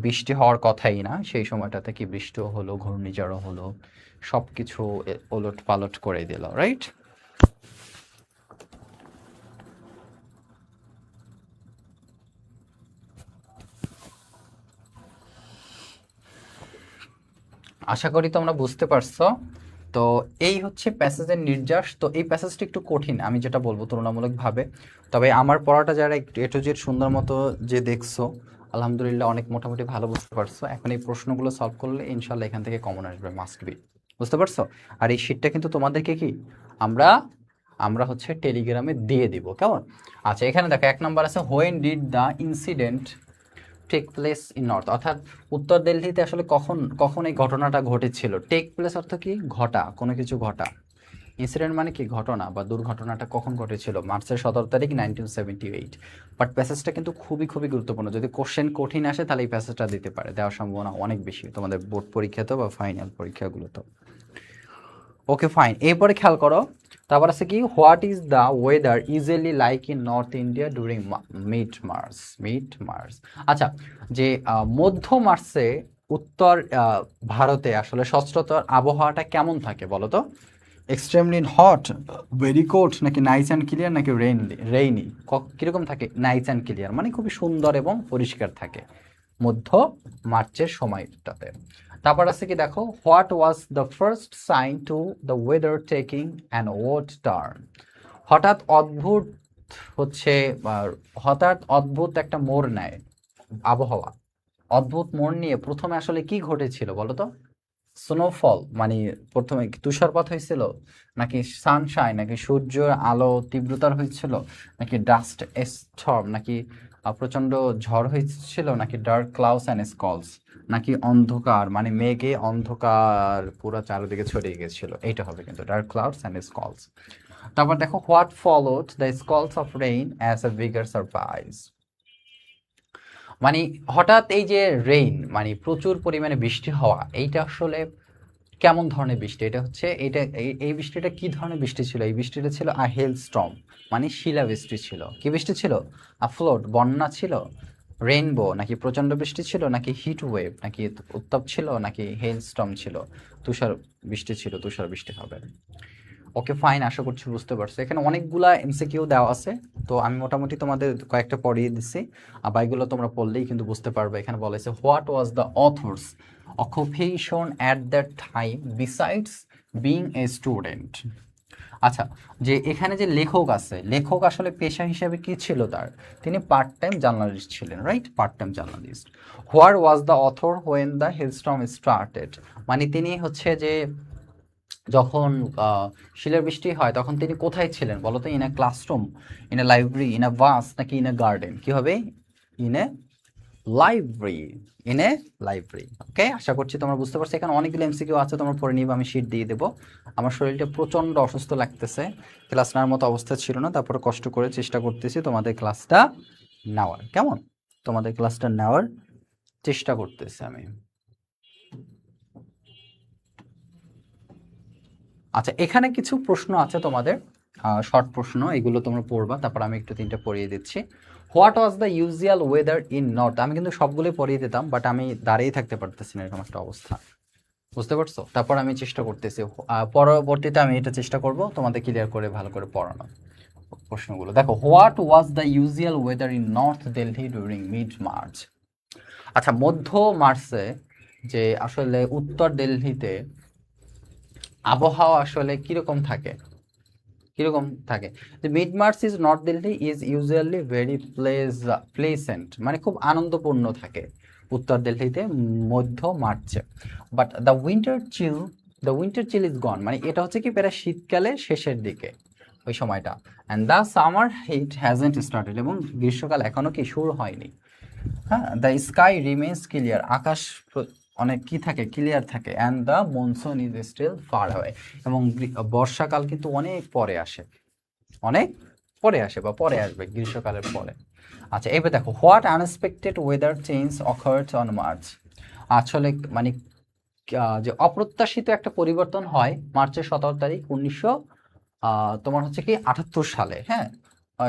বৃষ্টি হওয়ার কথাই না, সেই সময়টাতে কি বৃষ্টিও হলো, ঘূর্ণিঝড়ও হলো, সব কিছু ওলট পালট করে দিল, রাইট? আশা করি তোমরা বুঝতে পারছো। তো এই হচ্ছে প্যাসেজের নির্যাস। তো এই প্যাসেজটা একটু কঠিন আমি যেটা বলবো তুলনামূলকভাবে, তবে আমার পড়াটা যারা একটু এ টু জেড সুন্দর মতো যে দেখছো, আলহামদুলিল্লাহ অনেক মোটামুটি ভালো বুঝতে পারছো। এখন এই প্রশ্নগুলো সলভ করলে ইনশাল্লাহ এখান থেকে কমন আসবে, মাস্ট বি, বুঝতে পারছো? আর এই শিটটা কিন্তু তোমাদেরকে কি আমরা হচ্ছে টেলিগ্রামে দিয়ে দিব, কেমন? আচ্ছা, এখানে দেখো 1 নম্বর আছে, when did the incident take place in North, অর্থাৎ উত্তর দিল্লিতে আসলে কখন এই ঘটনাটা ঘটেছিল। টেক প্লেস অর্থ কি? ঘটা, কোনো কিছু ঘটা। ইনসিডেন্ট মানে কি ঘটনা বা দুর্ঘটনাটা কখন ঘটেছিল, মার্চের 17 তারিখ 1978। বাট প্যাসেজটা কিন্তু খুবই খুবই গুরুত্বপূর্ণ, যদি কোশ্চেন কঠিন আসে তাহলে এই প্যাসেজটা দিতে পারে, দেওয়ার সম্ভাবনা অনেক বেশি তোমাদের বোর্ড পরীক্ষাতেও বা ফাইনাল পরীক্ষাগুলোতেও। ওকে ফাইন, এরপরে খেয়াল করো, তারপর আছে কি, what is the weather usually like in north India during mid March. আচ্ছা, যে মধ্য মার্চে উত্তর ভারতে আসলে সচরাচর আবহাওয়াটা কেমন থাকে বলো তো? এক্সট্রিমলি হট, ভেরি কোল্ড, নাকি নাইস অ্যান্ড ক্লিয়ার, নাকি রেইনি? কীরকম থাকে? নাইস অ্যান্ড ক্লিয়ার, মানে খুবই সুন্দর এবং পরিষ্কার থাকে মধ্য মার্চের সময়টাতে। তারপর আছে কি দেখো, what was the first sign to the weather taking an odd turn. হঠাৎ অদ্ভুত হচ্ছে হঠাৎ অদ্ভুত একটা মোড় নেয় আবহাওয়া, অদ্ভুত মোড় নিয়ে প্রথমে আসলে কি ঘটেছিল বলো তো? স্নোফল, মানে প্রথমে কি তুষারপাত হয়েছিল, নাকি সানশাইন, নাকি সূর্যের আলো তীব্রতার হয়েছিল, নাকি ডাস্ট স্টর্ম, নাকি প্রচন্ড ঝড় হয়েছিল, নাকি ডার্ক ক্লাউডস অ্যান্ড স্কলস, নাকি অন্ধকার মানে মেঘে অন্ধকার পুরো চারিদিকে ছড়িয়ে গেছিল, এইটা হবে কিন্তু ডার্ক ক্লাউডস অ্যান্ড স্কলস। তারপর দেখো, what followed the squalls of rain as a bigger surprise. মানে হঠাৎ এই যে রেইন মানে প্রচুর পরিমাণে বৃষ্টি হওয়া, এইটা আসলে কেমন ধরনের বৃষ্টি? এটা হচ্ছে এই বৃষ্টিটা কি ধরনের বৃষ্টি ছিল? এই বৃষ্টিটা ছিল হেল স্টর্ম, মানে শিলাবৃষ্টি ছিল। কি বৃষ্টি ছিল? ফ্লোড, বন্যা ছিল, রেইনবো নাকি প্রচণ্ড বৃষ্টি ছিল, নাকি হিট ওয়েভ, নাকি উত্তাপ ছিল, নাকি হেল স্টর্ম ছিল, তুষার বৃষ্টি ছিল, তুষার বৃষ্টি হবে। ওকে ফাইন, আশা করছি বুঝতে পারছো। এখানে অনেকগুলা এমসিকিউ দেওয়া আছে, তো আমি মোটামুটি তোমাদের কয়েকটা পড়িয়ে দিচ্ছি, আর এগুলো তোমরা পড়লেই কিন্তু বুঝতে পারবে। এখানে বলেছে, what was the author's occupation at that time besides being a student. আচ্ছা, যে এখানে যে লেখক আছে, লেখক আসলে পেশা হিসেবে কি ছিল তার? তিনি পার্ট টাইম জার্নালিস্ট ছিলেন, right? Part time journalist. Where was the author when the hailstorm started, মানে তিনি হচ্ছে যে যখন শিলার বৃষ্টি হয় তখন তিনি কোথায় ছিলেন বলো তো? In a classroom, in a library, in a bus, নাকি ইন এ গার্ডেন? কি হবে? In a library, in a library. Okay, আশা করছি তোমরা বুঝতে পারছো। এখানে অনেকগুলো এমসিকিউ আছে, তোমরা পড়ে নিবে, আমি শিট দিয়ে দেবো। আমার শরীরটা প্রচণ্ড অসুস্থ লাগতেছে, ক্লাস নেওয়ার মতো অবস্থা ছিল না, তারপরে কষ্ট করে চেষ্টা করতেছি তোমাদের ক্লাসটা নেওয়ার। কেমন? তোমাদের ক্লাসটা নেওয়ার চেষ্টা করতেছি আমি। আচ্ছা, এখানে কিছু প্রশ্ন আছে তোমাদের, শর্ট প্রশ্ন, এগুলো তোমরা পড়বা, তারপর আমি একটু তিনটা পড়িয়ে দিচ্ছি। What was the usual weather in north? আমি কিন্তু সবগুলোই পড়িয়ে দিতাম, বাট আমি দাঁড়িয়ে থাকতে পারতেছি না, এরকম একটা অবস্থা, বুঝতে পারছো? তারপর আমি চেষ্টা করতেছি, পরবর্তীতে আমি এটা চেষ্টা করব তোমাদের ক্লিয়ার করে ভালো করে পড়ানো প্রশ্নগুলো। দেখো, what was the usual weather in north Delhi during mid March? আচ্ছা, মধ্য মার্চে যে আসলে উত্তর দিল্লিতে আবহাওয়া আসলে কিরকম থাকে? কিরকম থাকে? যে mid March is North Delhi is usually very pleasant, মানে খুব আনন্দপূর্ণ থাকে উত্তর দিল্লিতে মধ্য মার্চে। But the winter chill is gone, মানে এটা হচ্ছে কি প্রায় শীতকালের শেষের দিকে ওই সময়টা। And the summer heat hasn't started, এবং গ্রীষ্মকাল এখনো কি শুরু হয়নি। হ্যাঁ, দ্য স্কাই রিমেন্স ক্লিয়ার, আকাশ অনেক কি থাকে? ক্লিয়ার থাকে। And the monsoon is still far away, এবং বর্ষাকাল কিন্তু অনেক পরে আসে, অনেক পরে আসে বা পরে আসবে গ্রীষ্মকালের পরে। আচ্ছা, এবার দেখো, what unexpected weather change occurred on March? আসলে মানে যে অপ্রত্যাশিত একটা পরিবর্তন হয় মার্চের 17 তারিখ 1900 তোমার হচ্ছে কি 78 সালে। হ্যাঁ,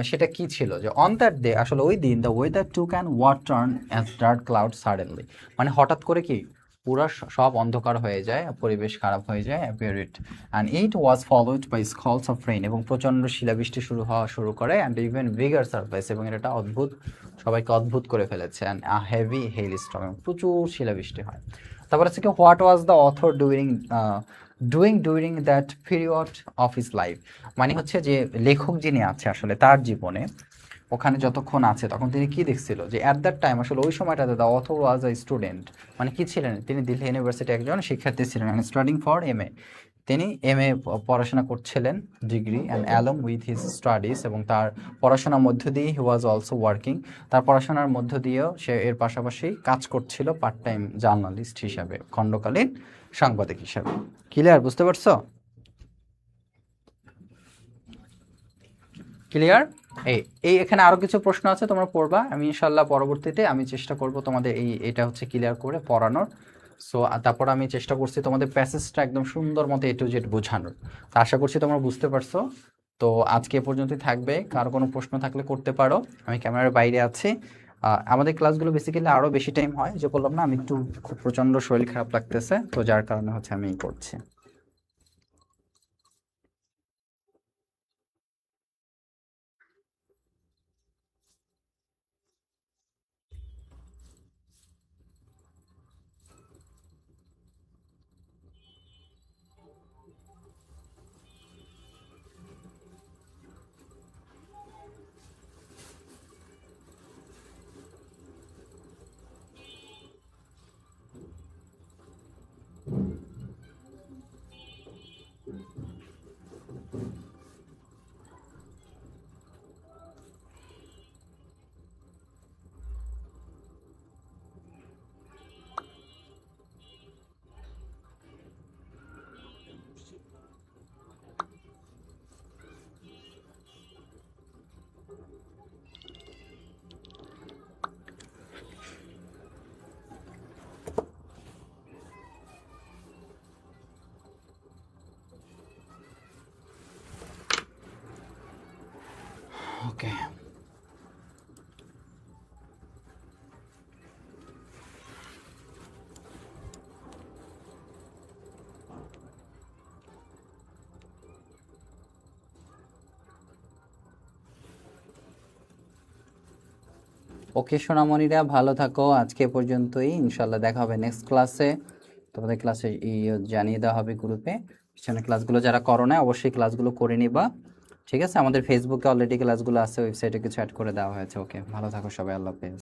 সেটা কি ছিল? যে অন দ্যাট ডে, আসলে ওই দিন, the weather took and what turn as dark cloud suddenly, মানে হঠাৎ করে কি পুরো সব অন্ধকার হয়ে যায়, পরিবেশ খারাপ হয়ে যায়, apparently and it was followed by squalls of rain, এবং প্রচণ্ড শিলাবৃষ্টি শুরু করে, অ্যান্ড ইভেন বিগার সারপ্রাইজ, এবং এটা অদ্ভুত, সবাইকে অদ্ভুত করে ফেলেছে, অ্যান্ড হেভি হেল স্টর্ম, এবং প্রচুর শিলাবৃষ্টি হয়। তারপর হচ্ছে কি, what was the author doing that period of his life, মানে হচ্ছে যে লেখক যিনি আছে আসলে তার জীবনে ওখানে যতক্ষণ আছে তখন তিনি কি দেখছিল? যে অ্যাট দ্যাট টাইম, আসলে ওই সময়টাতে the author was a student, মানে কি ছিলেন? তিনি দিল্লি ইউনিভার্সিটি একজন শিক্ষার্থী ছিলেন, অ্যান্ড স্টাডিং ফর এমএ, তিনি এমএ পড়াশোনা করছিলেন, degree, and along with his studies, এবং তার পড়াশোনার মধ্য দিয়ে হি ওয়াজ অলসো ওয়ার্কিং, তার পড়াশোনার মধ্য দিয়েও সে এর পাশাপাশি কাজ করছিল পার্ট টাইম জার্নালিস্ট হিসাবে, খণ্ডকালীন সাংবাদিক হিসাবে। ক্লিয়ার? বুঝতে পারছো? ক্লিয়ার? এই এই এখানে আরো কিছু প্রশ্ন আছে, তোমরা পড়বা। আমি ইনশাল্লাহ পরবর্তীতে আমি চেষ্টা করব তোমাদের এটা হচ্ছে ক্লিয়ার করে পড়ানোর। সো তারপর আমি চেষ্টা করছি তোমাদের প্যাসেজটা একদম সুন্দর মতো A to Z বোঝানোর। তো আশা করছি তোমরা বুঝতে পারছো। তো আজকে এ পর্যন্তই থাকবে, কারো কোনো প্রশ্ন থাকলে করতে পারো। আমি ক্যামেরার বাইরে আছি। আমাদের ক্লাসগুলো বেসিক্যালি আরো বেশি টাইম হয়, যে বললাম না আমি একটু খুব প্রচন্ড শরীর খারাপ লাগতেছে, তো যার কারণে হচ্ছে আমি করছি। ওকে, ওকে সোনামণিরা, ভালো থাকো। আজকে এ পর্যন্তই, ইনশাল্লাহ দেখা হবে নেক্সট ক্লাসে। তোমাদের ক্লাসে জানিয়ে দেওয়া হবে গ্রুপে। পিছনে ক্লাসগুলো যারা করো না অবশ্যই ক্লাসগুলো করে নিবা, ঠিক আছে? আমাদের ফেসবুকে অলরেডি ক্লাসগুলো আছে, ওয়েবসাইটে কিছু অ্যাড করে দেওয়া হয়েছে। ওকে, ভালো থাকো সবাই, আল্লাহ হাফেজ।